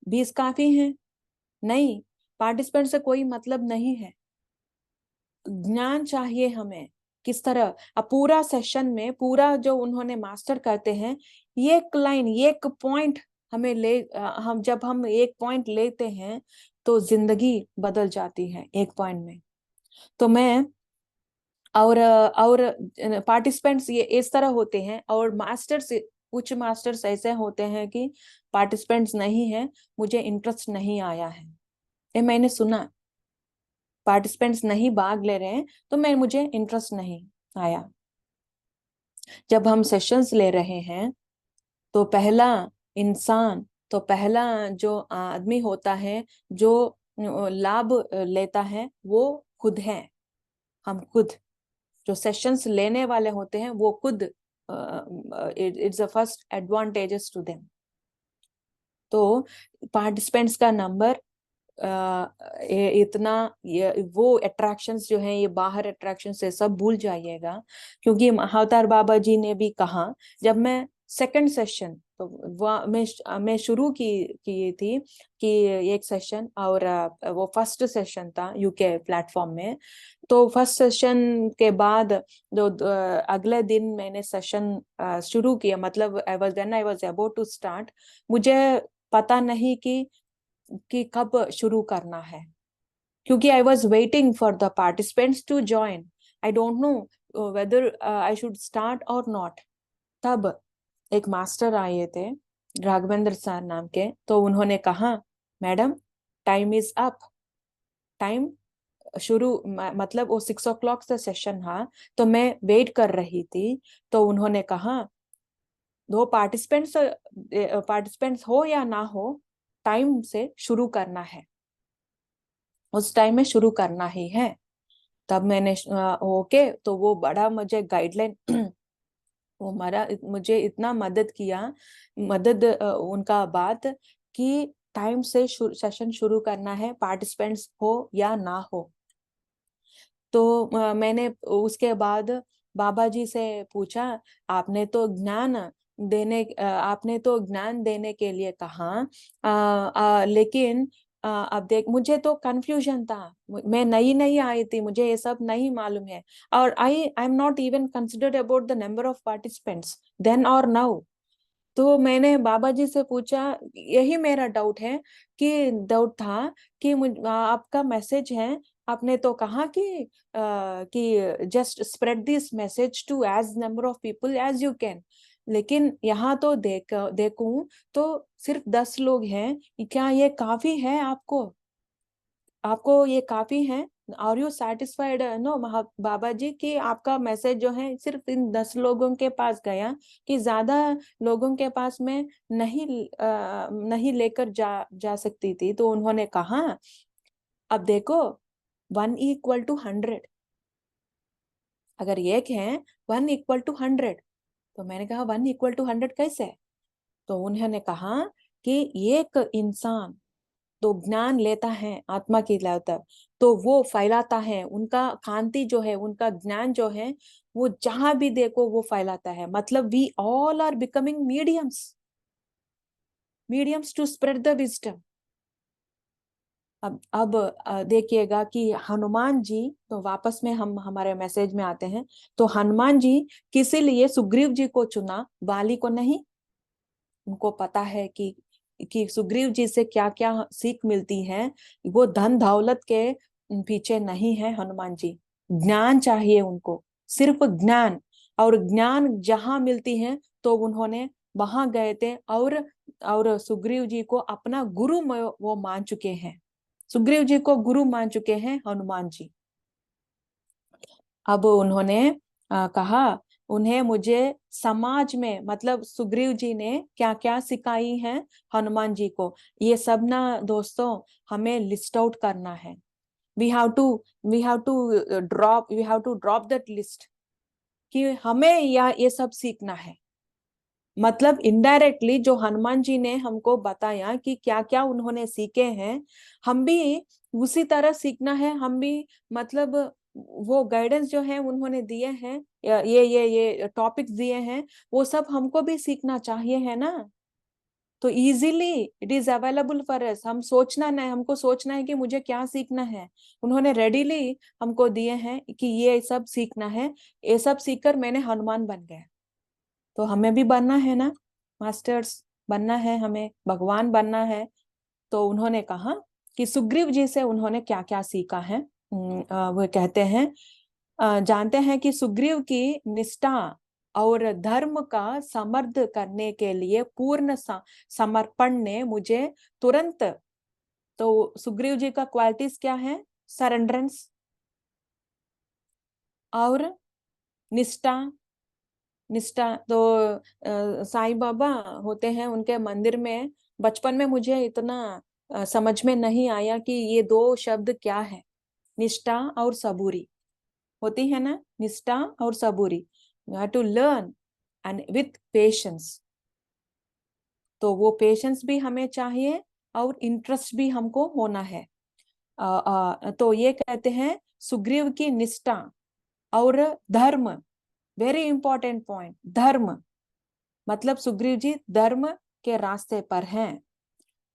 20 काफी है? नहीं, पार्टिसिपेंट से कोई मतलब नहीं है। ज्ञान चाहिए हमें। किस तरह अब पूरा सेशन में, पूरा जो उन्होंने मास्टर करते हैं, एक लाइन, एक पॉइंट हमें हम जब हम एक पॉइंट लेते हैं, तो जिंदगी बदल जाती है एक पॉइंट में। तो मैं और पार्टिसिपेंट्स ये इस तरह होते हैं, और मास्टर्स, कुछ मास्टर्स ऐसे होते हैं कि पार्टिसिपेंट्स नहीं है, मुझे इंटरेस्ट नहीं आया है। ये मैंने सुना, पार्टिसिपेंट्स नहीं भाग ले रहे हैं तो मुझे इंटरेस्ट नहीं आया। जब हम सेशंस ले रहे हैं, तो पहला इंसान, तो पहला जो आदमी होता है जो लाभ लेता है, वो खुद है। हम खुद, जो सेशंस लेने वाले होते हैं, वो खुद, it's the first advantages to them. तो पार्टिसिपेंट्स का नंबर, इतना, वो अट्रैक्शंस जो हैं, ये बाहर अट्रैक्शन से सब भूल जाइएगा। क्योंकि अवतार बाबा जी ने भी कहा, जब मैं सेकंड सेशन, तो मैं शुरू की थी कि एक सेशन, और वो फर्स्ट सेशन था यूके प्लेटफॉर्म में। तो फर्स्ट सेशन के बाद अगले दिन मैंने सेशन शुरू किया, मतलब I was about to start. मुझे पता नहीं कि कब शुरू करना है, क्योंकि I was waiting for the participants to join. I don't know whether I should start और नॉट। तब एक मास्टर आए थे, राघवेंद्र सर नाम के, तो उन्होंने कहा, madam, time is up. Time शुरू, मतलब वो 6 o'clock से सेशन था, तो मैं वेट कर रही थी। तो उन्होंने कहा, दो पार्टिसिपेंट्स हो या ना हो, टाइम से शुरू करना है, उस टाइम में शुरू करना ही है। तब मैंने ओके, तो वो बड़ा मुझे गाइडलाइन वो मुझे इतना मदद किया, उनका बात, कि टाइम से सेशन शुरू करना है, पार्टिसिपेंट्स हो या ना हो। तो मैंने उसके बाद बाबा जी से पूछा, आपने तो ज्ञान देने के लिए कहा, लेकिन अब देख, मुझे तो कंफ्यूजन था, मैं नई नई आई थी, मुझे ये सब नहीं मालूम है। और I am not even considered about the number of participants then और नाउ। तो मैंने बाबा जी से पूछा, यही मेरा डाउट है, डाउट था कि आपका मैसेज है, आपने तो कहा कि just spread this message to as number of people as you can. लेकिन यहाँ तो देखूं तो सिर्फ 10 लोग हैं। क्या ये काफी है आपको? आपको ये काफी है? आर यू सेटिस्फाइड नो बाबा जी कि आपका मैसेज जो है सिर्फ इन 10 लोगों के पास गया, कि ज्यादा लोगों के पास में नहीं लेकर जा सकती थी? तो उन्होंने कहा, अब देखो 1 = 100, अगर एक है 1 = 100, तो मैंने कहा 1 = 100 कैसे? तो उन्होंने कहा कि एक इंसान तो ज्ञान लेता है आत्मा की लेता, तो वो फैलाता है, उनका कांति जो है, उनका ज्ञान जो है, वो जहां भी देखो वो फैलाता है। मतलब we all are becoming mediums to spread the wisdom. अब देखिएगा कि हनुमान जी, तो वापस में हम हमारे मैसेज में आते हैं, तो हनुमान जी किसी लिए सुग्रीव जी को चुना, वाली को नहीं। उनको पता है कि सुग्रीव जी से क्या क्या सीख मिलती है। वो धन दौलत के पीछे नहीं है हनुमान जी, ज्ञान चाहिए उनको, सिर्फ ज्ञान। और ज्ञान जहां मिलती है तो उन्होंने वहां गए थे, और सुग्रीव जी को अपना गुरु वो मान चुके हैं। सुग्रीव जी को गुरु मान चुके हैं हनुमान जी। अब उन्होंने कहा, उन्हें मुझे समाज में, मतलब सुग्रीव जी ने क्या क्या सिखाई है हनुमान जी को, ये सब ना दोस्तों हमें लिस्ट आउट करना है। We have to we have to drop that list, कि हमें ये सब सीखना है। मतलब इनडायरेक्टली जो हनुमान जी ने हमको बताया कि क्या क्या उन्होंने सीखे हैं, हम भी उसी तरह सीखना है। हम भी मतलब वो गाइडेंस जो है उन्होंने दिए हैं, ये टॉपिक्स दिए हैं, वो सब हमको भी सीखना चाहिए, है ना? तो easily it is available for us. हम सोचना नहीं, हमको सोचना है कि मुझे क्या सीखना है। उन्होंने रेडीली हमको दिए हैं कि ये सब सीखना है। ये सब सीखकर मैंने हनुमान बन गया। तो हमें भी बनना है ना, मास्टर्स बनना है, हमें भगवान बनना है। तो उन्होंने कहा कि सुग्रीव जी से उन्होंने क्या क्या सीखा है। वो कहते हैं, जानते हैं कि सुग्रीव की निष्ठा और धर्म का समर्थ करने के लिए पूर्ण समर्पण ने मुझे तुरंत, तो सुग्रीव जी का क्वालिटीज क्या है? सरेंडरेंस और निष्ठा। निष्ठा तो साईं बाबा होते हैं, उनके मंदिर में बचपन में मुझे इतना समझ में नहीं आया कि ये दो शब्द क्या है, निष्ठा और सबूरी। होती है ना निष्ठा और सबूरी, you have to learn and with patience. तो वो पेशेंस भी हमें चाहिए और इंटरेस्ट भी हमको होना है। तो ये कहते हैं सुग्रीव की निष्ठा और धर्म, वेरी इंपॉर्टेंट पॉइंट, धर्म। मतलब सुग्रीव जी धर्म के रास्ते पर हैं।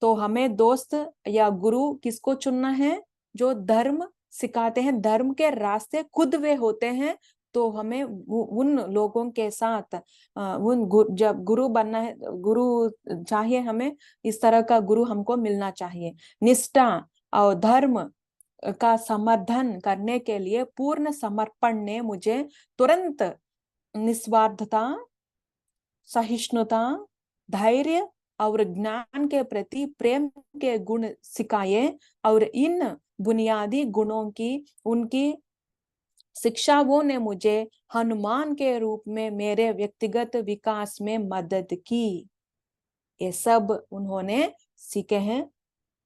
तो हमें दोस्त या गुरु किसको चुनना है? जो धर्म सिखाते हैं, धर्म के रास्ते खुद वे होते हैं। तो हमें उन लोगों के साथ जब गुरु बनना है, गुरु चाहिए हमें, इस तरह का गुरु हमको मिलना चाहिए। निष्ठा और धर्म का समर्थन करने के लिए पूर्ण समर्पण ने मुझे तुरंत निस्वार्थता, सहिष्णुता, धैर्य और ज्ञान के प्रति प्रेम के गुण सिखाए। और इन बुनियादी गुणों की उनकी शिक्षाओं ने मुझे हनुमान के रूप में मेरे व्यक्तिगत विकास में मदद की। ये सब उन्होंने सीखे हैं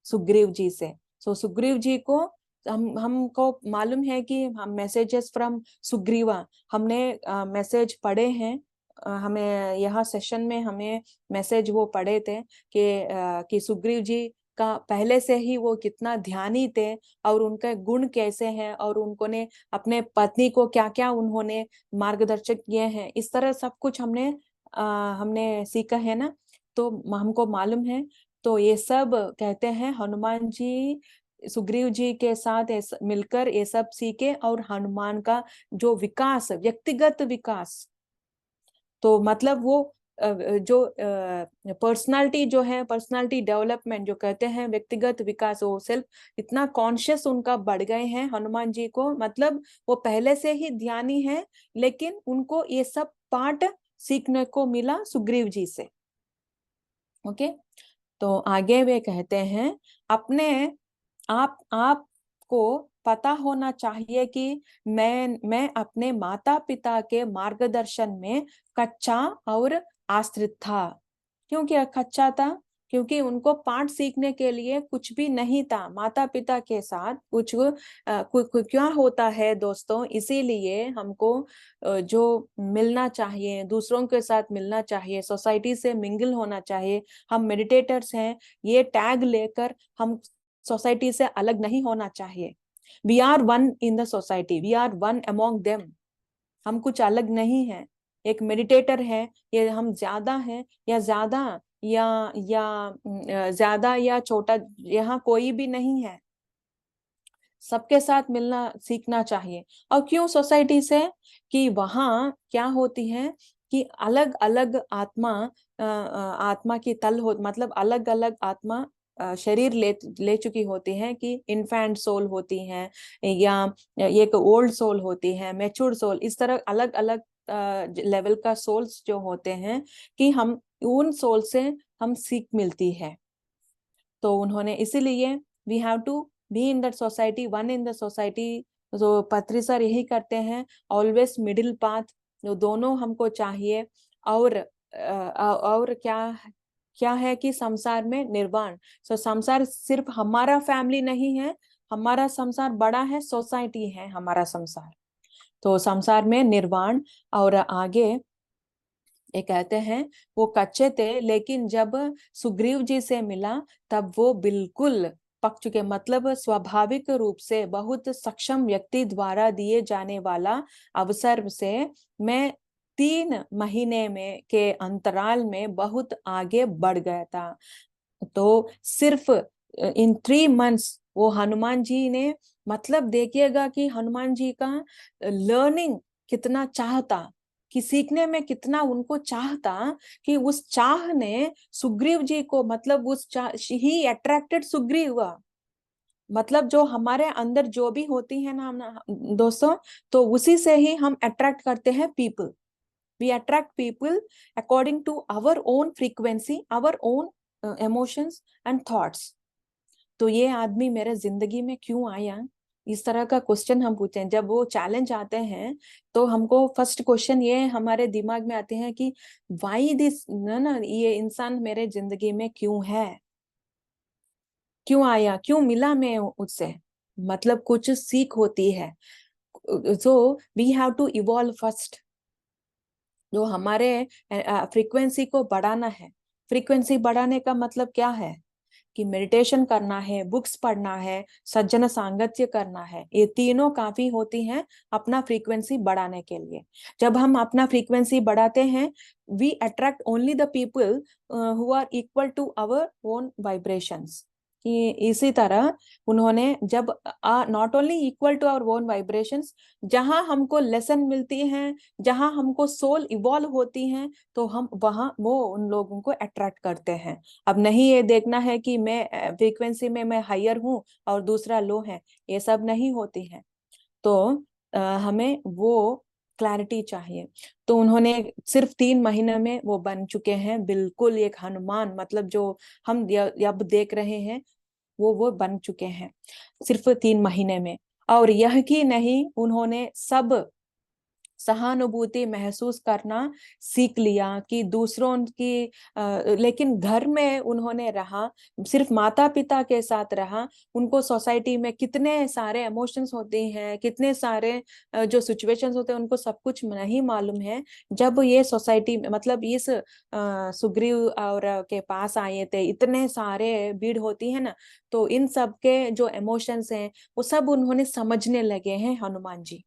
सुग्रीव जी से। सो सुग्रीव जी को हमको मालूम है कि हम मैसेजेस फ्रॉम सुग्रीवा, हमने मैसेज पढ़े हैं। हमें यहाँ सेशन में हमें मैसेज वो पढ़े थे कि सुग्रीव जी का पहले से ही वो कितना ध्यानी थे, और उनके गुण कैसे हैं, और उनको ने अपने पत्नी को क्या क्या उन्होंने मार्गदर्शक किए हैं, इस तरह सब कुछ हमने सीखा है ना। तो हमको मालूम है। तो ये सब कहते हैं हनुमान जी सुग्रीव जी के साथ मिलकर ये सब सीखे, और हनुमान का जो विकास, व्यक्तिगत विकास, तो मतलब वो जो पर्सनालिटी जो है, पर्सनालिटी डेवलपमेंट जो कहते हैं, व्यक्तिगत विकास, वो सेल्फ इतना कॉन्शियस उनका बढ़ गए हैं हनुमान जी को। मतलब वो पहले से ही ध्यानी है, लेकिन उनको ये सब पाठ सीखने को मिला सुग्रीव जी से। ओके। तो आगे वे कहते हैं, अपने आप को पता होना चाहिए कि मैं अपने माता पिता के मार्गदर्शन में कच्चा और आश्रित था। क्यों क्या कच्चा था? क्योंकि उनको पाठ सीखने के लिए कुछ भी नहीं था। माता पिता के साथ कुछ क्या होता है दोस्तों, इसीलिए हमको जो मिलना चाहिए, दूसरों के साथ मिलना चाहिए, सोसाइटी से मिंगल होना चाहिए। हम मेडिटेटर्स हैं, ये टैग लेकर हम सोसाइटी से अलग नहीं होना चाहिए। We are one in the society, we are one among them. हम कुछ अलग नहीं है। एक मेडिटेटर है, ये हम ज्यादा हैं या ज्यादा ज्यादा या छोटा, यहाँ कोई भी नहीं है। सबके साथ मिलना सीखना चाहिए। और क्यों सोसाइटी से? कि वहां क्या होती है कि अलग अलग आत्मा आत्मा की तल हो, मतलब अलग अलग आत्मा शरीर ले चुकी होती है। कि इन्फेंट सोल होती हैं, या एक ओल्ड सोल होती है, मैच्योर सोल, इस तरह अलग अलग लेवल का सोल्स जो होते हैं, कि हम उन सोल से हम सीख मिलती है। तो उन्होंने इसीलिए we have to be in that society, one in the society. जो पत्री सर यही करते हैं, ऑलवेज मिडिल पाथ, जो दोनों हमको चाहिए। और क्या क्या है कि संसार में निर्वाण। संसार सिर्फ हमारा फैमिली नहीं है, हमारा संसार बड़ा है, सोसाइटी है हमारा संसार। तो संसार में निर्वाण। और आगे ये कहते हैं, वो कच्चे थे, लेकिन जब सुग्रीव जी से मिला तब वो बिल्कुल पक चुके। मतलब स्वाभाविक रूप से बहुत सक्षम व्यक्ति द्वारा दिए जाने वाला अवसर से मैं 3 महीने में के अंतराल में बहुत आगे बढ़ गया था। तो सिर्फ इन 3 मंथ्स वो हनुमान जी ने, मतलब देखिएगा कि हनुमान जी का लर्निंग कितना चाहता, कि सीखने में कितना उनको चाहता, कि उस चाह ने सुग्रीव जी को, मतलब उस चाह ही अट्रैक्टेड सुग्रीव। मतलब जो हमारे अंदर जो भी होती है ना हम दोस्तों, तो उसी से ही हम अट्रैक्ट करते हैं people. We attract people according to our own frequency, our own emotions and thoughts. तो ये आदमी मेरे जिंदगी में क्यों आया, इस तरह का क्वेश्चन हम पूछते हैं। जब वो चैलेंज आते हैं, तो हमको फर्स्ट क्वेश्चन ये हमारे दिमाग में आते हैं कि वाई दिस, ना ये इंसान मेरे जिंदगी में क्यों है, क्यों आया, क्यों मिला मैं उससे। मतलब कुछ सीख होती है। So we have to evolve first. जो हमारे फ्रीक्वेंसी को बढ़ाना है। फ्रीक्वेंसी बढ़ाने का मतलब क्या है? कि मेडिटेशन करना है, बुक्स पढ़ना है, सज्जन सांगत्य करना है, ये तीनों काफी होती हैं अपना फ्रीक्वेंसी बढ़ाने के लिए। जब हम अपना फ्रीक्वेंसी बढ़ाते हैं, we attract only the people who are equal to our own vibrations. कि इसी तरह उन्होंने जब not only equal to our own vibrations, जहां हमको लेसन मिलती हैं, जहां हमको सोल इवॉल्व होती हैं, तो हम वहां वो उन लोगों को अट्रैक्ट करते हैं। अब नहीं ये देखना है कि मैं फ्रीक्वेंसी में मैं हायर हूँ और दूसरा लो है, ये सब नहीं होती है। तो हमें वो क्लैरिटी चाहिए। तो उन्होंने सिर्फ 3 महीने में वो बन चुके हैं बिल्कुल एक हनुमान। मतलब जो हम अब देख रहे हैं, वो बन चुके हैं सिर्फ 3 महीने में। और यह कि नहीं, उन्होंने सब सहानुभूति महसूस करना सीख लिया, कि दूसरों की लेकिन घर में उन्होंने रहा, सिर्फ माता पिता के साथ रहा। उनको सोसाइटी में कितने सारे इमोशंस होते हैं, कितने सारे जो सिचुएशंस होते हैं, उनको सब कुछ नहीं मालूम है। जब ये सोसाइटी में, मतलब इस सुग्रीव और के पास आए थे, इतने सारे भीड़ होती है ना, तो इन सब के जो इमोशंस हैं वो सब उन्होंने समझने लगे हैं हनुमान जी।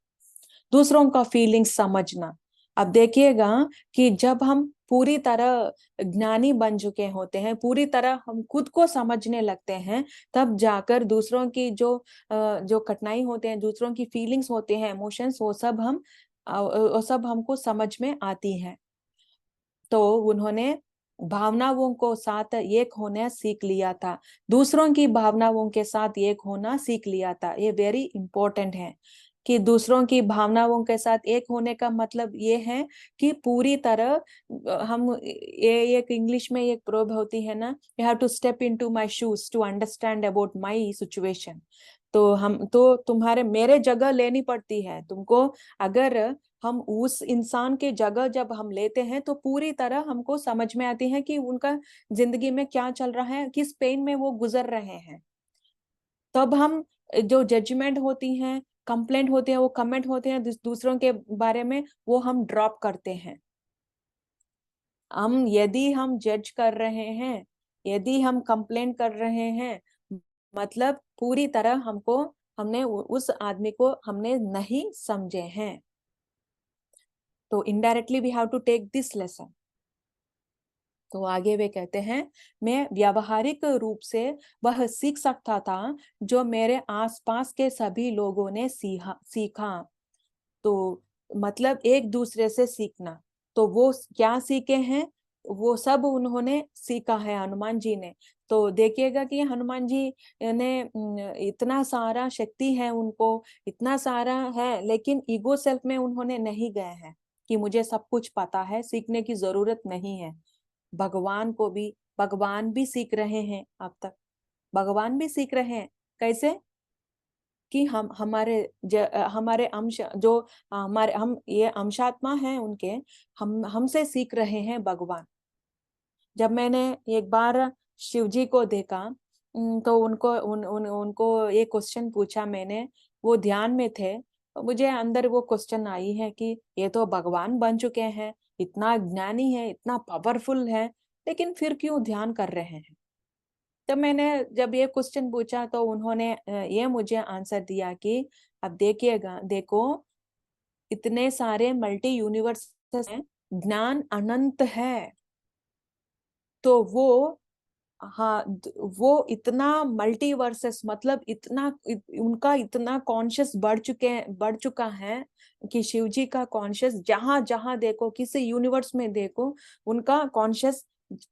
दूसरों का फीलिंग्स समझना। अब देखिएगा कि जब हम पूरी तरह ज्ञानी बन चुके होते हैं, पूरी तरह हम खुद को समझने लगते हैं, तब जाकर दूसरों की जो कठिनाई होते हैं, दूसरों की फीलिंग्स होते हैं, इमोशंस, वो सब हमको समझ में आती है। तो उन्होंने भावनाओं को साथ एक होना सीख लिया था, दूसरों की भावनाओं के साथ एक होना सीख लिया था। ये वेरी इंपॉर्टेंट है। कि दूसरों की भावनाओं के साथ एक होने का मतलब ये है कि पूरी तरह हम ये एक इंग्लिश में एक प्रोब होती है ना, you have to step into my shoes to understand about my situation. तो हम तो तुम्हारे मेरे जगह लेनी पड़ती है तुमको। अगर हम उस इंसान के जगह जब हम लेते हैं तो पूरी तरह हमको समझ में आती है कि उनका जिंदगी में क्या चल रहा है, किस पेन में वो गुजर रहे हैं। तब हम जो जजमेंट होती हैं, कंप्लेंट होते हैं, वो कमेंट होते हैं दूसरों के बारे में, वो हम ड्रॉप करते हैं। हम यदि हम जज कर रहे हैं, यदि हम कंप्लेंट कर रहे हैं, मतलब पूरी तरह हमने उस आदमी को हमने नहीं समझे हैं। तो indirectly we have to take this lesson. तो आगे वे कहते हैं, मैं व्यावहारिक रूप से वह सीख सकता था जो मेरे आसपास के सभी लोगों ने सीखा। तो मतलब एक दूसरे से सीखना। तो वो क्या सीखे हैं, वो सब उन्होंने सीखा है हनुमान जी ने। तो देखिएगा कि हनुमान जी ने इतना सारा शक्ति है उनको, इतना सारा है, लेकिन ईगो सेल्फ में उन्होंने नहीं गए हैं कि मुझे सब कुछ पता है, सीखने की जरूरत नहीं है। भगवान भी सीख रहे हैं अब तक। भगवान भी सीख रहे हैं। कैसे? कि हमारे अंश जो हमारे हम ये अंशात्मा हैं उनके, हम हमसे सीख रहे हैं भगवान। जब मैंने एक बार शिव जी को देखा, तो उनको ये क्वेश्चन पूछा मैंने, वो ध्यान में थे। मुझे अंदर वो क्वेश्चन आई है कि ये तो भगवान बन चुके हैं, इतना ज्ञानी है, इतना पावरफुल है, लेकिन फिर क्यों ध्यान कर रहे हैं? तो मैंने जब ये क्वेश्चन पूछा तो उन्होंने ये मुझे आंसर दिया कि अब देखो, इतने सारे मल्टी यूनिवर्स हैं, ज्ञान अनंत है। तो हाँ वो इतना मल्टीवर्सेस, मतलब उनका इतना कॉन्शियस बढ़ चुका है कि शिव जी का कॉन्शियस जहां जहां देखो, किसी यूनिवर्स में देखो, उनका कॉन्शियस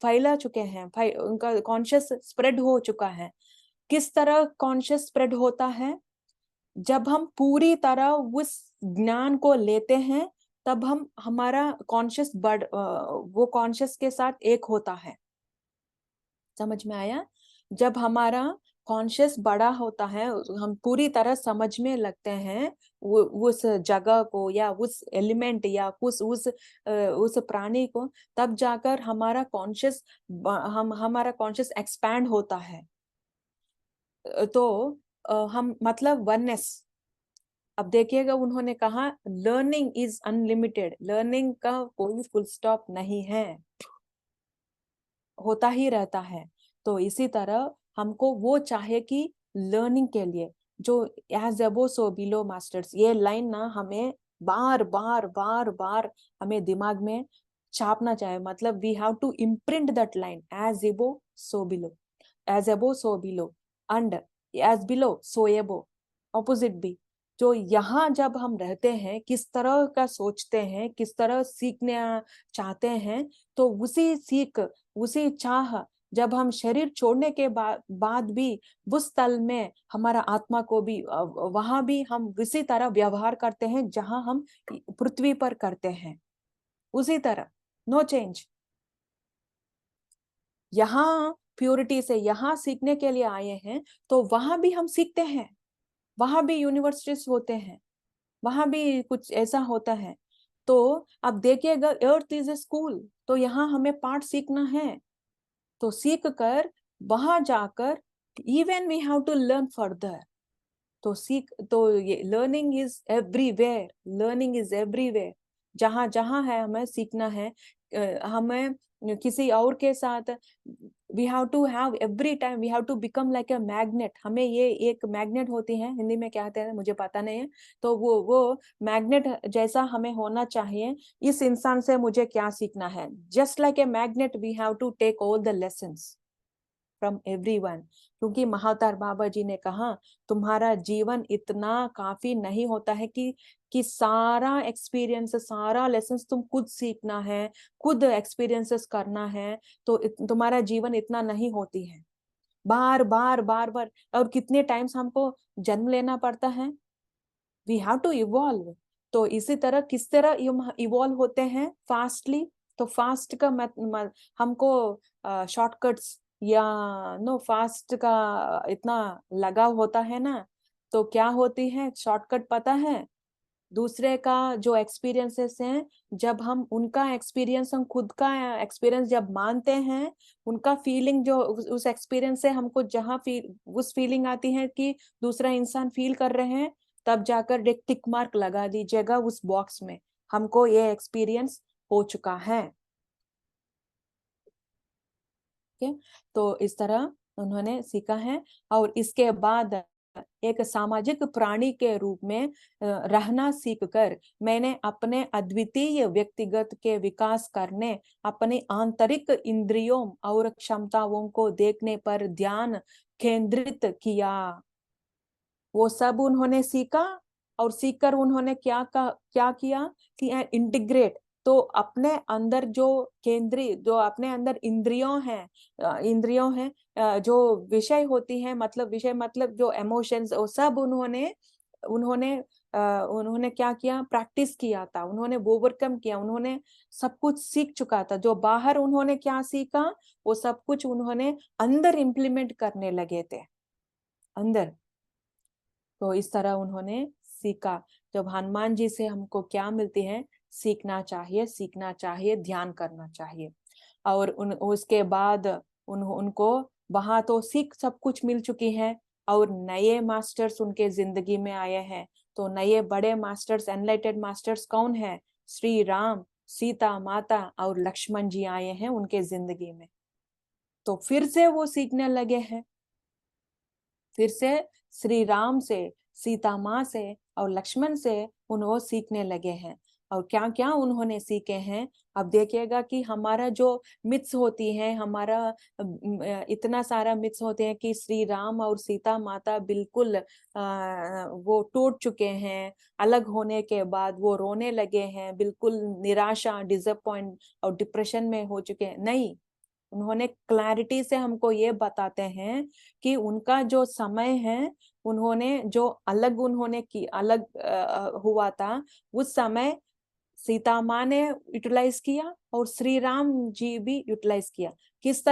फैला चुके हैं, उनका कॉन्शियस स्प्रेड हो चुका है। किस तरह कॉन्शियस स्प्रेड होता है? जब हम पूरी तरह उस ज्ञान को लेते हैं, तब हम हमारा कॉन्शियस वो कॉन्शियस के साथ एक होता है। समझ में आया? जब हमारा कॉन्शियस बड़ा होता है, हम पूरी तरह समझ में लगते हैं उस जगह को, या उस एलिमेंट, या उस प्राणी को, तब जाकर हमारा कॉन्शियस एक्सपैंड होता है। तो हम मतलब वननेस। अब देखिएगा, उन्होंने कहा लर्निंग इज अनलिमिटेड, लर्निंग का कोई फुल स्टॉप नहीं है, होता ही रहता है। तो इसी तरह हमको वो चाहे कि लर्निंग के लिए जो as above so below masters, ये लाइन ना हमें बार बार बार बार हमें दिमाग में छापना चाहिए। मतलब we have to imprint that line, as above so below, as above so below, and as below so above, opposite भी। जो यहाँ जब हम रहते हैं, किस तरह का सोचते हैं, किस तरह सीखने चाहते हैं, तो उसी चाह, जब हम शरीर छोड़ने के बाद भी उस तल में हमारा आत्मा को भी वहां भी हम उसी तरह व्यवहार करते हैं जहां हम पृथ्वी पर करते हैं, उसी तरह, नो चेंज। यहाँ प्योरिटी से यहाँ सीखने के लिए आए हैं, तो वहां भी हम सीखते हैं, वहां भी यूनिवर्सिटीज होते हैं, वहां भी कुछ ऐसा होता है। तो अब देखिएगा, अर्थ इज ए स्कूल, तो यहाँ हमें पाठ सीखना है। तो सीख कर वहां जाकर even we have to learn further. तो ये learning is everywhere, learning is everywhere. जहां जहां है हमें सीखना है। हमें किसी और के साथ we have to have every time, we have to become like a magnet. हमें ये एक मैग्नेट होती है, हिंदी में क्या कहते हैं मुझे पता नहीं है। तो वो मैग्नेट जैसा हमें होना चाहिए। इस इंसान से मुझे क्या सीखना है? Just like a magnet we have to take all the lessons from everyone. क्योंकि महावतार बाबा जी ने कहा, तुम्हारा जीवन इतना काफी नहीं होता है कि सारा एक्सपीरियंस, सारा लेसन तुम खुद सीखना है, खुद एक्सपीरियंसेस करना है। तो तुम्हारा जीवन इतना नहीं होती है। बार बार बार बार, और कितने टाइम्स हमको जन्म लेना पड़ता है? We have to evolve. तो इसी तरह किस तरह इवॉल्व होते हैं फास्टली, तो फास्ट का हमको शॉर्टकट्स या नो फास्ट का इतना लगाव होता है ना, तो क्या होती है शॉर्टकट पता है, दूसरे का जो एक्सपीरियंसेस हैं, जब हम उनका एक्सपीरियंस हम खुद का एक्सपीरियंस जब मानते हैं, उनका फीलिंग जो उस एक्सपीरियंस से हमको जहाँ फील उस फीलिंग आती है कि दूसरा इंसान फील कर रहे हैं, तब जाकर एक टिक मार्क लगा दीजिएगा उस बॉक्स में, हमको ये एक्सपीरियंस हो चुका है। ठीक है, तो इस तरह उन्होंने सीखा है। और इसके बाद एक सामाजिक प्राणी के रूप में रहना सीखकर मैंने अपने अद्वितीय व्यक्तिगत के विकास करने, अपने आंतरिक इंद्रियों और क्षमताओं को देखने पर ध्यान केंद्रित किया। वो सब उन्होंने सीखा, और सीखकर उन्होंने क्या किया कि इंटीग्रेट, तो अपने अंदर जो केंद्रीय, जो अपने अंदर इंद्रियों हैं, जो विषय होती हैं, मतलब विषय मतलब जो इमोशंस, वो सब उन्होंने उन्होंने उन्होंने क्या किया, प्रैक्टिस किया था, उन्होंने ओवरकम किया, उन्होंने सब कुछ सीख चुका था। जो बाहर उन्होंने क्या सीखा, वो सब कुछ उन्होंने अंदर इम्प्लीमेंट करने लगे थे, अंदर। तो इस तरह उन्होंने सीखा। जब हनुमान जी से हमको क्या मिलती है, सीखना चाहिए, सीखना चाहिए, ध्यान करना चाहिए। और उसके बाद उनको वहां तो सीख सब कुछ मिल चुकी है, और नए मास्टर्स उनके जिंदगी में आए हैं। तो नए बड़े मास्टर्स, एनलाइटेड मास्टर्स कौन है, श्री राम, सीता माता और लक्ष्मण जी आए हैं उनके जिंदगी में। तो फिर से वो सीखने लगे हैं, फिर से श्री राम से, सीता माँ से और लक्ष्मण से उन्होंने सीखने लगे हैं। और क्या क्या उन्होंने सीखे हैं, अब देखिएगा कि हमारा जो मिथ्स होती है, हमारा इतना सारा मिथ्स होते हैं कि श्री राम और सीता माता बिल्कुल वो टूट चुके हैं, अलग होने के बाद वो रोने लगे हैं, बिल्कुल निराशा, डिसअपॉइंट और डिप्रेशन में हो चुके हैं। नहीं, उन्होंने क्लैरिटी से हमको ये बताते हैं कि उनका जो समय है, उन्होंने जो अलग उन्होंने की अलग हुआ था, उस समय सीता माँ ने यूटिलाइज किया और श्री राम जी भी यूटिलाइज किया। किस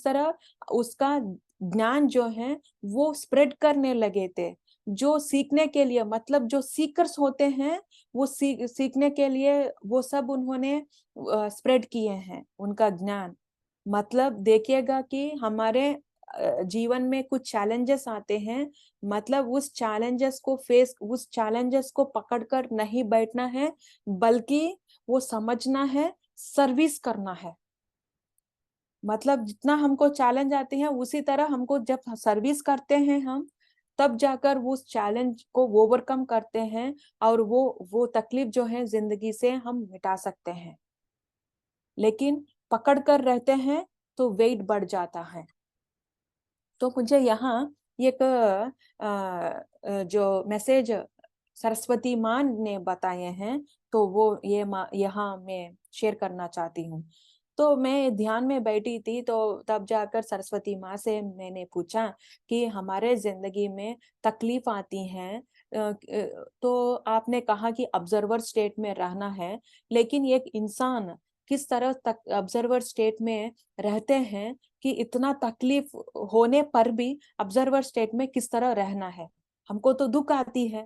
तरह उसका ज्ञान जो है वो स्प्रेड करने लगे थे। जो सीखने के लिए, मतलब जो सीकर्स होते हैं, वो सीखने के लिए वो सब उन्होंने स्प्रेड किए हैं उनका ज्ञान। मतलब देखिएगा कि हमारे जीवन में कुछ चैलेंजेस आते हैं, मतलब उस चैलेंजेस को पकड़कर नहीं बैठना है, बल्कि वो समझना है, सर्विस करना है। मतलब जितना हमको चैलेंज आते हैं, उसी तरह हमको जब सर्विस करते हैं हम, तब जाकर उस चैलेंज को ओवरकम करते हैं, और वो तकलीफ जो है जिंदगी से हम मिटा सकते हैं। लेकिन पकड़ कर रहते हैं तो वेट बढ़ जाता है। तो मुझे यहाँ एक जो मैसेज सरस्वती माँ ने बताए हैं, तो वो ये यहाँ मैं शेयर करना चाहती हूँ। तो मैं ध्यान में बैठी थी, तो तब जाकर सरस्वती माँ से मैंने पूछा कि हमारे जिंदगी में तकलीफ आती हैं, तो आपने कहा कि ऑब्जर्वर स्टेट में रहना है, लेकिन एक इंसान किस तरह तक ऑब्जर्वर स्टेट में रहते हैं, कि इतना तकलीफ होने पर भी ऑब्जर्वर स्टेट में किस तरह रहना है, हमको तो दुख आती है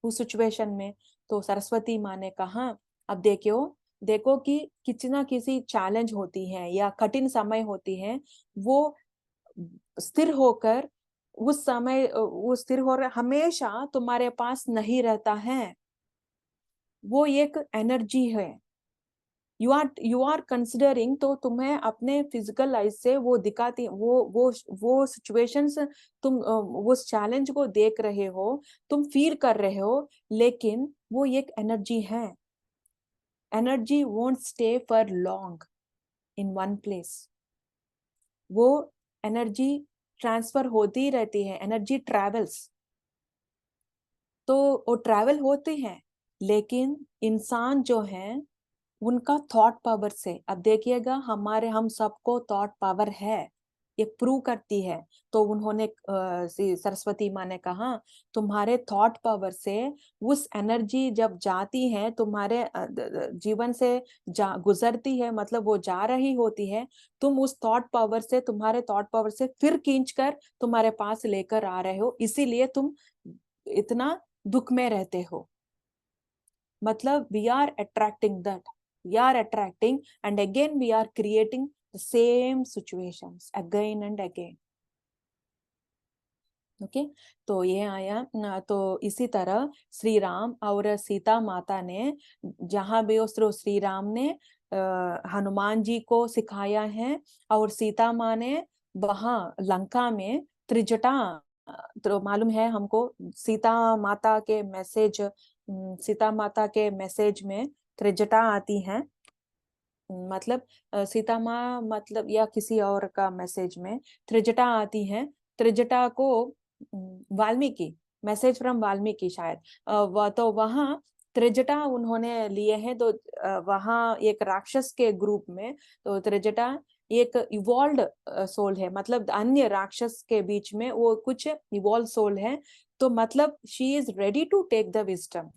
उस सिचुएशन में। तो सरस्वती माँ ने कहा, अब देखो देखो कि कितना किसी चैलेंज होती है या कठिन समय होती है, वो स्थिर होकर उस समय वो स्थिर हो रहा हमेशा तुम्हारे पास नहीं रहता है, वो एक एनर्जी है। यू आर कंसिडरिंग, तो तुम्हें अपने फिजिकल लाइफ से वो दिखाती, वो सिचुएशंस, तुम उस चैलेंज को देख रहे हो, तुम फील कर रहे हो, लेकिन वो एक एनर्जी है। Energy won't stay for long in one place. वो एनर्जी ट्रांसफर होती रहती है, एनर्जी ट्रैवल्स। तो वो ट्रैवल होती है, लेकिन इंसान जो है उनका थॉट पावर से, अब देखिएगा हम सबको थॉट पावर है, ये प्रूव करती है। तो उन्होंने सरस्वती माँ ने कहा, तुम्हारे थॉट पावर से उस एनर्जी जब जाती है तुम्हारे जीवन से गुजरती है, मतलब वो जा रही होती है, तुम उस थॉट पावर से, तुम्हारे थॉट पावर से फिर खींच कर तुम्हारे पास लेकर आ रहे हो, इसीलिए तुम इतना दुख में रहते हो। मतलब we are attracting that, we are attracting and again we are creating the same situations again and again. Okay, तो ये आया तो इसी तरह श्री राम और सीता माता ने, जहां भी श्री राम ने हनुमान जी को सिखाया है, और सीता माँ ने वहां लंका में त्रिजटा, तो मालूम है हमको सीता माता के मैसेज, सीता माता के मैसेज में त्रिजटा आती है। मतलब सीता माँ मतलब या किसी और का मैसेज में त्रिजटा आती है। त्रिजटा को वाल्मीकि, मैसेज फ्रॉम वाल्मीकि शायद, तो वहाँ त्रिजटा उन्होंने लिए हैं। तो वहाँ एक राक्षस के ग्रुप में, तो त्रिजटा एक इवॉल्व सोल है, मतलब अन्य राक्षस के बीच में वो कुछ इवॉल्व सोल है। तो मतलब she is ready to take the wisdom.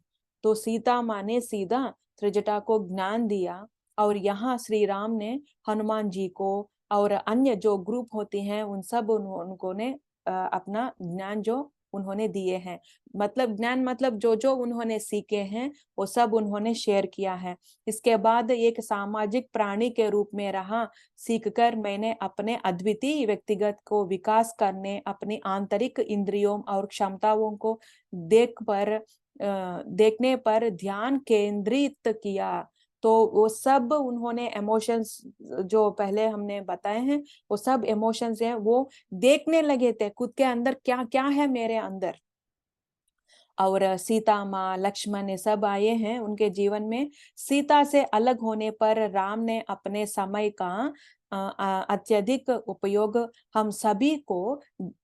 तो सीता माँ ने सीधा त्रिजटा को ज्ञान दिया, और यहाँ श्री राम ने हनुमान जी को और अन्य जो ग्रुप होते हैं उन सब उनको ने अपना ज्ञान जो उन्होंने दिए हैं, मतलब ज्ञान मतलब जो जो उन्होंने सीखे हैं वो सब उन्होंने शेयर किया है। इसके बाद एक सामाजिक प्राणी के रूप में रहा, सीखकर मैंने अपने अद्वितीय व्यक्तिगत को विकास करने, अपनी आंतरिक इंद्रियों और क्षमताओं को देखने पर ध्यान केंद्रित किया। तो वो सब उन्होंने इमोशंस जो पहले हमने बताए हैं, वो सब इमोशंस हैं, वो देखने लगे थे खुद के अंदर क्या क्या है मेरे अंदर। और सीता माँ लक्ष्मण ये सब आए हैं उनके जीवन में। सीता से अलग होने पर राम ने अपने समय का अत्यधिक उपयोग हम सभी को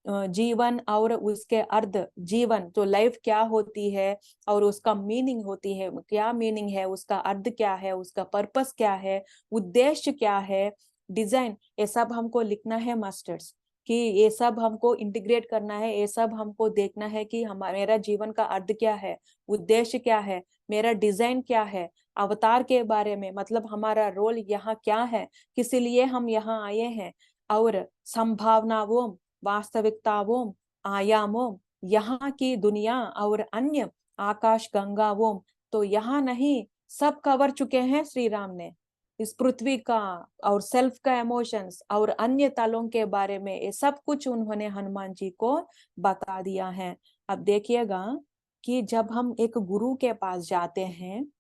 जीवन और उसके अर्थ, जीवन तो लाइफ क्या होती है और उसका मीनिंग होती है, क्या मीनिंग है, उसका अर्थ क्या है, उसका पर्पस क्या है, उद्देश्य क्या है, डिजाइन, ये सब हमको लिखना है मास्टर्स, कि ये सब हमको इंटीग्रेट करना है, ये सब हमको देखना है कि हमारा मेरा जीवन का अर्थ क्या है, उद्देश्य क्या है, मेरा डिजाइन क्या है, अवतार के बारे में, मतलब हमारा रोल यहाँ क्या है, किस लिए हम यहाँ आए हैं, और संभावनाओं, वास्तविकताओं, आयामों, यहाँ की दुनिया और अन्य आकाश गंगाओं, तो यहाँ नहीं, सब कवर चुके हैं श्री राम ने इस पृथ्वी का, और सेल्फ का इमोशंस और अन्य तालों के बारे में, ये सब कुछ उन्होंने हनुमान जी को बता दिया है। अब देखिएगा कि जब हम एक गुरु के पास जाते हैं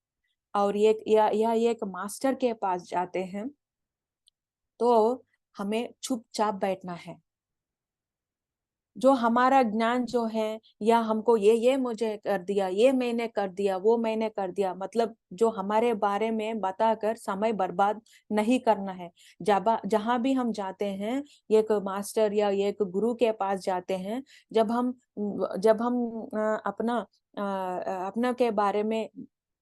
और एक या एक मास्टर के पास जाते हैं, तो हमें चुपचाप बैठना है। जो हमारा ज्ञान जो है, या हमको ये मुझे कर दिया, ये मैंने कर दिया, वो मैंने कर दिया, मतलब जो हमारे बारे में बताकर समय बर्बाद नहीं करना है। जहां भी हम जाते हैं, एक मास्टर या एक गुरु के पास जाते हैं, जब हम अपना के बारे में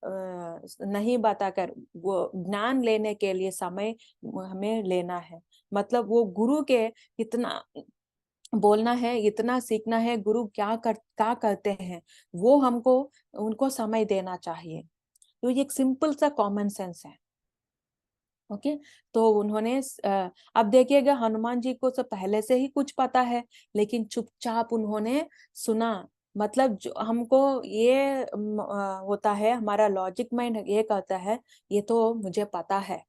नहीं बताकर वो ज्ञान लेने के लिए समय हमें लेना है। मतलब वो गुरु के इतना बोलना है, इतना सीखना है, गुरु क्या करते हैं, वो हमको उनको समय देना चाहिए। तो ये एक सिंपल सा कॉमन सेंस है। ओके, तो उन्होंने अब देखिएगा हनुमान जी को तो पहले से ही कुछ पता है, लेकिन चुपचाप उन्होंने सुना। मतलब जो हमको ये होता है, हमारा लॉजिक माइंड ये कहता है ये तो मुझे पता है,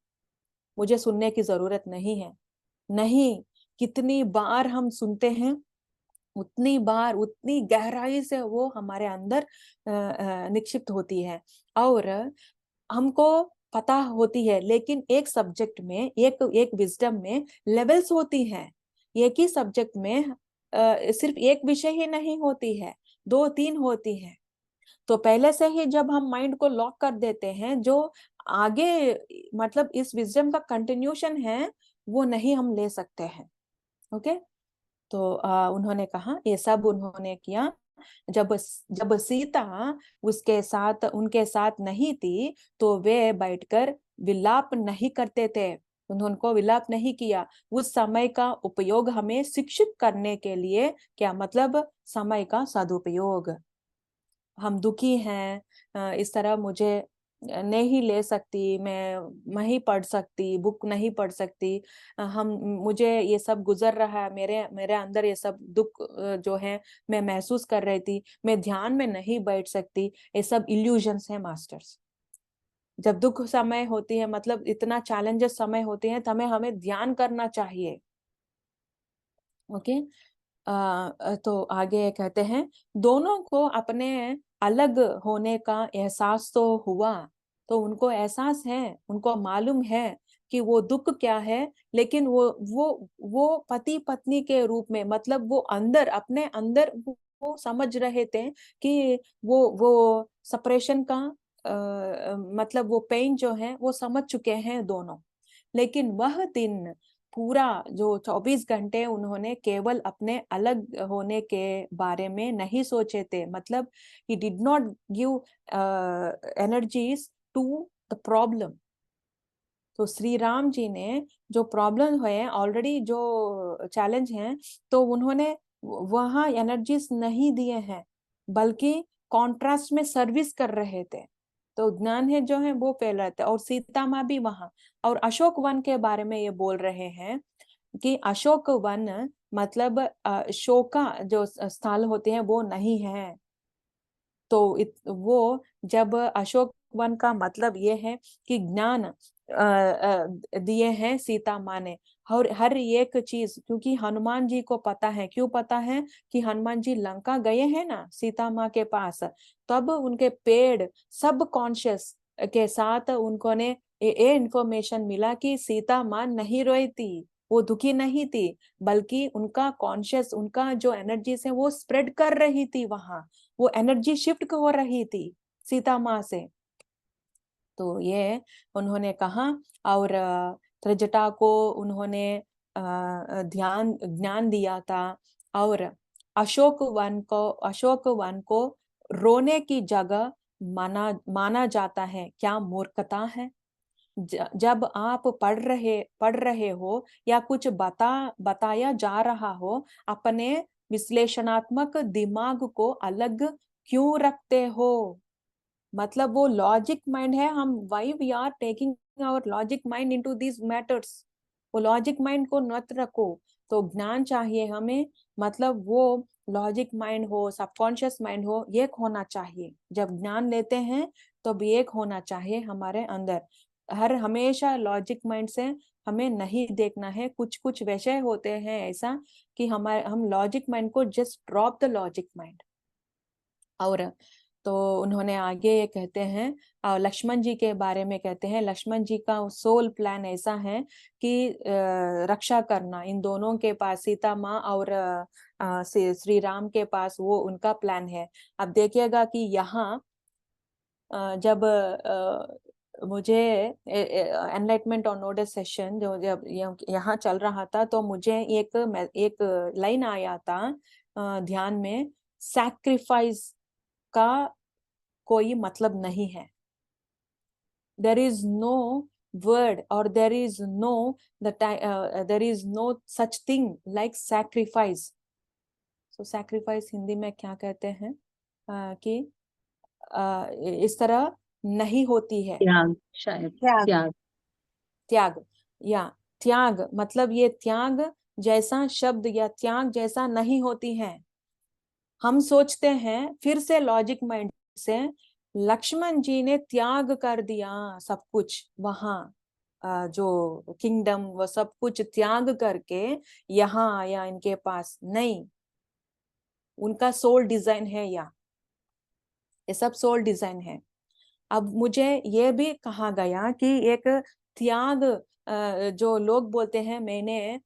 मुझे सुनने की जरूरत नहीं है। नहीं, कितनी बार हम सुनते हैं, उतनी बार उतनी गहराई से वो हमारे अंदर निक्षिप्त होती है, और हमको पता होती है। लेकिन एक सब्जेक्ट में, एक एक विजडम में लेवल्स होती हैं। एक ही सब्जेक्ट में सिर्फ एक विषय ही नहीं होती है, दो तीन होती है। तो पहले से ही जब हम माइंड को लॉक कर देते हैं, जो आगे मतलब इस विजडम का कंटिन्यूशन है, वो नहीं हम ले सकते हैं। ओके, तो उन्होंने कहा ये सब उन्होंने किया। जब जब सीता उसके साथ उनके साथ नहीं थी, तो वे बैठकर विलाप नहीं करते थे। उनको विलाप नहीं किया। उस समय का उपयोग हमें शिक्षित करने के लिए, क्या मतलब समय का सदुपयोग। हम दुखी हैं, इस तरह मुझे नहीं ले सकती, मैं नहीं पढ़ सकती, बुक नहीं पढ़ सकती, हम मुझे ये सब गुजर रहा है, मेरे मेरे अंदर ये सब दुख जो है मैं महसूस कर रही थी, मैं ध्यान में नहीं बैठ सकती। ये सब इल्यूजन्स हैं मास्टर्स। जब दुख समय होती है, मतलब इतना चैलेंजेस समय होते हैं, तो हमें ध्यान करना चाहिए। ओके। तो आगे कहते हैं, दोनों को अपने अलग होने का एहसास तो हुआ, तो उनको एहसास है, उनको मालूम है कि वो दुख क्या है, लेकिन वो पति पत्नी के रूप में, मतलब वो अंदर अपने अंदर वो समझ रहे थे कि वो सेपरेशन का मतलब वो पेन जो है वो समझ चुके हैं दोनों। लेकिन वह दिन पूरा जो 24 घंटे उन्होंने केवल अपने अलग होने के बारे में नहीं सोचे थे, मतलब he did not give energies to the problem। तो श्री राम जी ने जो प्रॉब्लम है ऑलरेडी, जो चैलेंज हैं, तो उन्होंने वहां एनर्जीज नहीं दिए हैं, बल्कि कॉन्ट्रास्ट में सर्विस कर रहे थे। तो ज्ञान है जो है वो फैल रहे थे। और सीता माँ भी वहां, और अशोक वन के बारे में ये बोल रहे हैं कि अशोक वन मतलब शोका जो स्थल होते हैं वो नहीं है। तो वो जब अशोक वन का मतलब ये है कि ज्ञान दिए हैं सीता माँ ने। और हर एक चीज, क्योंकि हनुमान जी को पता है, क्यों पता है कि हनुमान जी लंका गए हैं ना सीता माँ के पास, तब उनके पेड़ सब कॉन्शियस के साथ उनको ने ये इन्फॉर्मेशन मिला कि सीता माँ नहीं रोई थी, वो दुखी नहीं थी, बल्कि उनका कॉन्शियस, उनका जो एनर्जी है वो स्प्रेड कर रही थी वहां, वो एनर्जी शिफ्ट हो रही थी सीता माँ से। तो ये उन्होंने कहा। और त्रिजटा को उन्होंने ध्यान ज्ञान दिया था। और अशोक वन को रोने की जगह माना माना जाता है। क्या मूर्खता है। जब आप पढ़ रहे हो या कुछ बताया जा रहा हो, अपने विश्लेषणात्मक दिमाग को अलग क्यों रखते हो। मतलब वो लॉजिक माइंड है, हम why we are taking our logic mind into this matters. वो लॉजिक माइंड को मत रखो। तो ज्ञान चाहिए हमें, मतलब वो लॉजिक माइंड हो, सबकॉन्शियस माइंड हो, एक होना चाहिए। जब ज्ञान लेते हैं तो एक होना चाहिए हमारे अंदर। हर हमेशा लॉजिक माइंड से हमें नहीं देखना है। कुछ कुछ विषय होते हैं ऐसा कि हम लॉजिक माइंड को just drop the logic mind. और तो उन्होंने आगे ये कहते हैं, और लक्ष्मण जी के बारे में कहते हैं, लक्ष्मण जी का सोल प्लान ऐसा है कि रक्षा करना। इन दोनों के पास, सीता माँ और श्री राम के पास, वो उनका प्लान है। अब देखिएगा कि यहाँ जब मुझे एनलाइटमेंट और नोडल सेशन जो जब यहाँ चल रहा था, तो मुझे एक लाइन आया था ध्यान में, सैक्रिफाइस का कोई मतलब नहीं है। देर इज नो वर्ड और there is no there is no such thing like sacrifice. So sacrifice Hindi में क्या कहते हैं कि इस तरह नहीं होती है। त्याग, शायद त्याग। त्याग। त्याग या त्याग, मतलब ये त्याग जैसा शब्द या त्याग जैसा नहीं होती है। हम सोचते हैं फिर से लॉजिक माइंड से, लक्ष्मण जी ने त्याग कर दिया सब कुछ वहां, जो किंगडम वो सब कुछ त्याग करके यहाँ आया इनके पास। नहीं, उनका सोल डिजाइन है या ये सब सोल डिजाइन है। अब मुझे ये भी कहा गया कि एक त्याग, जो लोग बोलते हैं मैंने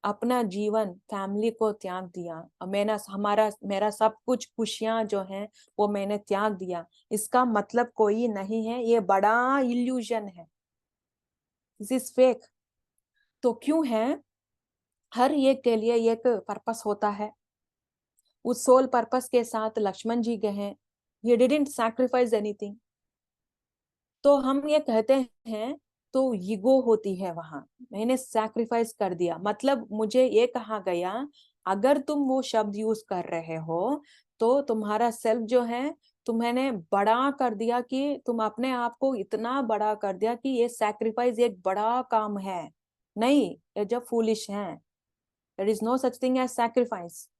अपना जीवन फैमिली को त्याग दिया, और मेरा सब कुछ खुशियां जो हैं वो मैंने त्याग दिया, इसका मतलब कोई नहीं है, ये बड़ा इल्यूजन है, दिस इज फेक। तो क्यों है, हर एक के लिए एक पर्पस होता है। उस सोल पर्पस के साथ लक्ष्मण जी गए हैं, he didn't sacrifice anything। तो हम ये कहते हैं तो ईगो होती है वहां। मैंने सैक्रिफाइस कर दिया, मतलब मुझे ये कहा गया अगर तुम वो शब्द यूज कर रहे हो तो तुम्हारा सेल्फ जो है तुम्हें बड़ा कर दिया, कि तुम अपने आप को इतना बड़ा कर दिया कि ये सैक्रिफाइस एक बड़ा काम है। नहीं, ये जब फूलिश है। There is no such thing as sacrifice.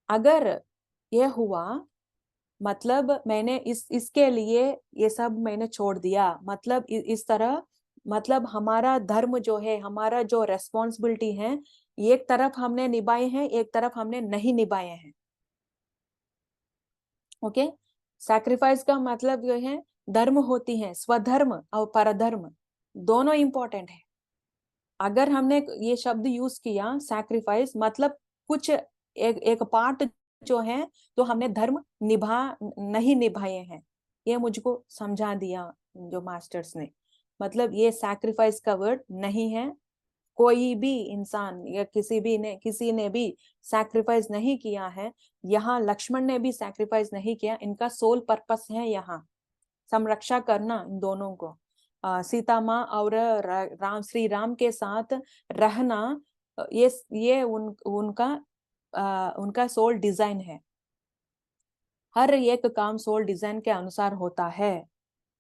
अगर ये हुआ मतलब मैंने इसके लिए ये सब मैंने छोड़ दिया, मतलब इस तरह, मतलब हमारा धर्म जो है, हमारा जो रेस्पॉन्सिबिलिटी है, एक तरफ हमने निभाए हैं, एक तरफ हमने नहीं निभाए हैं। ओके, सैक्रिफाइस का मतलब जो है धर्म होती है, स्वधर्म और परधर्म दोनों इंपॉर्टेंट है। अगर हमने ये शब्द यूज किया सैक्रिफाइस, मतलब कुछ एक एक पार्ट जो है तो हमने धर्म नहीं निभाए हैं। ये मुझको समझा दिया जो मास्टर्स ने, मतलब ये सैक्रिफाइस का वर्ड नहीं है। कोई भी इंसान या किसी ने भी सैक्रिफाइस नहीं किया है। यहाँ लक्ष्मण ने भी सैक्रिफाइस नहीं किया। इनका सोल पर्पस है यहाँ संरक्षा करना इन दोनों को। सीता माँ और श्री राम के साथ रहना, ये उनका सोल डिजाइन है। हर एक काम सोल डिजाइन के अनुसार होता है,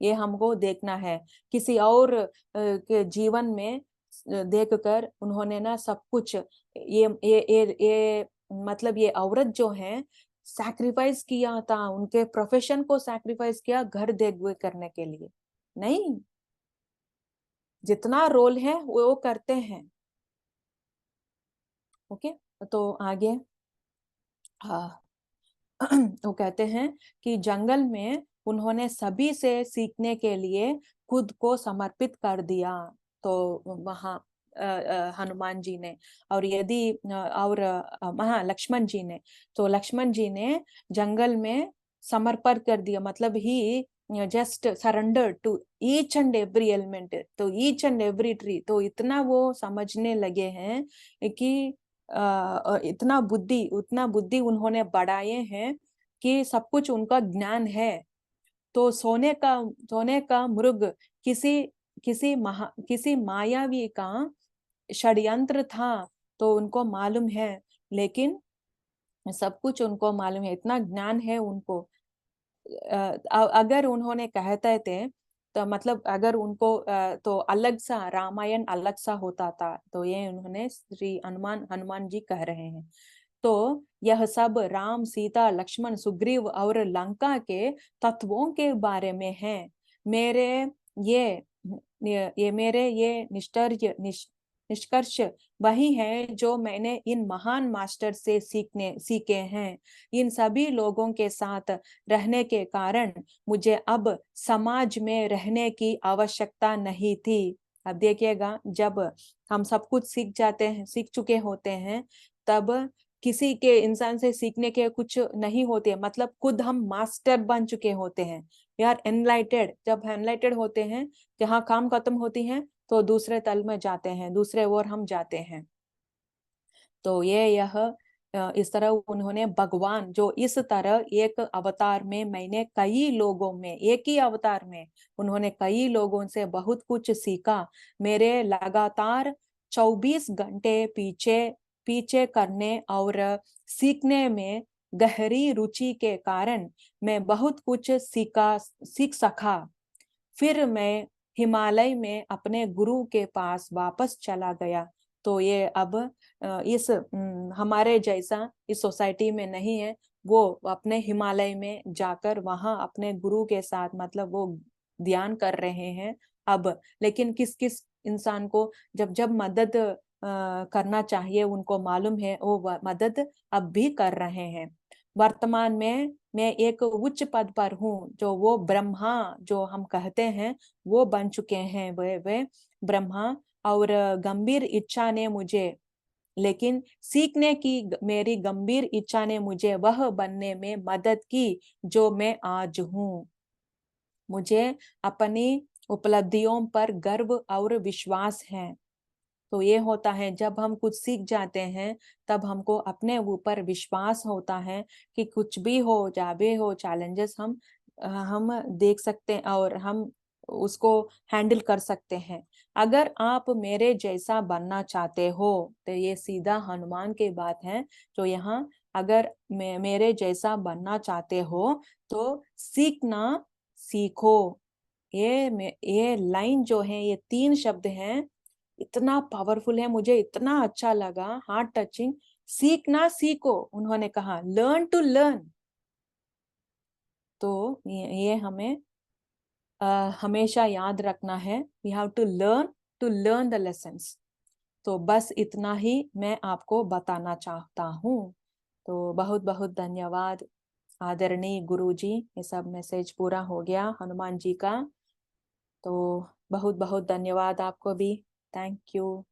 ये हमको देखना है। किसी और के जीवन में देखकर उन्होंने ना सब कुछ ये मतलब ये औरत जो है सैक्रिफाइस किया था, उनके प्रोफेशन को सैक्रिफाइस किया घर देखभाल करने के लिए। नहीं, जितना रोल है वो करते हैं। ओके, तो आगे हाँ वो कहते हैं कि जंगल में उन्होंने सभी से सीखने के लिए खुद को समर्पित कर दिया। तो वहाँ हनुमान जी ने, और यदि और वहाँ लक्ष्मण जी ने, तो लक्ष्मण जी ने जंगल में समर्पण कर दिया, मतलब he just surrender to each and every element, तो ईच एंड एवरी ट्री। तो इतना वो समझने लगे हैं कि उतना बुद्धि उन्होंने बढ़ाए हैं कि सब कुछ उनका ज्ञान है। तो सोने का मृग किसी किसी मायावी का षड्यंत्र था, तो उनको मालूम है। लेकिन सब कुछ उनको मालूम है, इतना ज्ञान है उनको। अगर उन्होंने कहते थे तो मतलब अगर उनको तो अलग सा रामायण अलग सा होता था, तो ये उन्होंने श्री हनुमान जी कह रहे हैं। तो यह सब राम सीता लक्ष्मण सुग्रीव और लंका के तत्वों के बारे में है। मेरे ये मेरे ये निष्कर्ष वही है जो मैंने इन महान मास्टर से सीखे हैं। इन सभी लोगों के साथ रहने के कारण मुझे अब समाज में रहने की आवश्यकता नहीं थी। अब देखिएगा, जब हम सब कुछ सीख चुके होते हैं, तब किसी के इंसान से सीखने के कुछ नहीं होते, मतलब खुद हम मास्टर बन चुके होते हैं। यार एनलाइटेड, जब एनलाइटेड होते हैं, जहाँ काम खत्म होती है तो दूसरे तल में जाते हैं, दूसरे ओर हम जाते हैं। तो यह इस तरह उन्होंने भगवान जो इस तरह एक अवतार में, मैंने कई लोगों में, एक ही अवतार में उन्होंने कई लोगों से बहुत कुछ सीखा। मेरे लगातार 24 घंटे पीछे पीछे करने और सीखने में गहरी रुचि के कारण मैं बहुत कुछ सीख सका। फिर मैं हिमालय में अपने गुरु के पास वापस चला गया। तो ये अब हमारे जैसा इस सोसाइटी में नहीं है, वो अपने हिमालय में जाकर वहां अपने गुरु के साथ मतलब वो ध्यान कर रहे हैं अब। लेकिन किस किस इंसान को जब जब मदद करना चाहिए, उनको मालूम है वो मदद अब भी कर रहे हैं। वर्तमान में मैं एक उच्च पद पर हूँ, जो वो ब्रह्मा जो हम कहते हैं वो बन चुके हैं। वे ब्रह्मा, और गंभीर इच्छा ने मुझे, लेकिन सीखने की मेरी गंभीर इच्छा ने मुझे वह बनने में मदद की जो मैं आज हूँ। मुझे अपनी उपलब्धियों पर गर्व और विश्वास है। तो ये होता है जब हम कुछ सीख जाते हैं, तब हमको अपने ऊपर विश्वास होता है कि कुछ भी हो, जाबे हो चैलेंजेस, हम देख सकते हैं और हम उसको हैंडल कर सकते हैं। अगर आप मेरे जैसा बनना चाहते हो, तो ये सीधा हनुमान की बात है जो यहाँ, अगर मेरे जैसा बनना चाहते हो तो सीखना सीखो। ये लाइन जो है, ये 3 शब्द हैं, इतना पावरफुल है, मुझे इतना अच्छा लगा, हार्ट टचिंग। सीखना सीखो, उन्होंने कहा लर्न टू लर्न। तो ये हमें हमेशा याद रखना है, we have to learn the lessons. तो बस इतना ही मैं आपको बताना चाहता हूँ। तो बहुत बहुत धन्यवाद आदरणीय गुरुजी, ये सब मैसेज पूरा हो गया हनुमान जी का। तो बहुत बहुत धन्यवाद आपको भी। Thank you.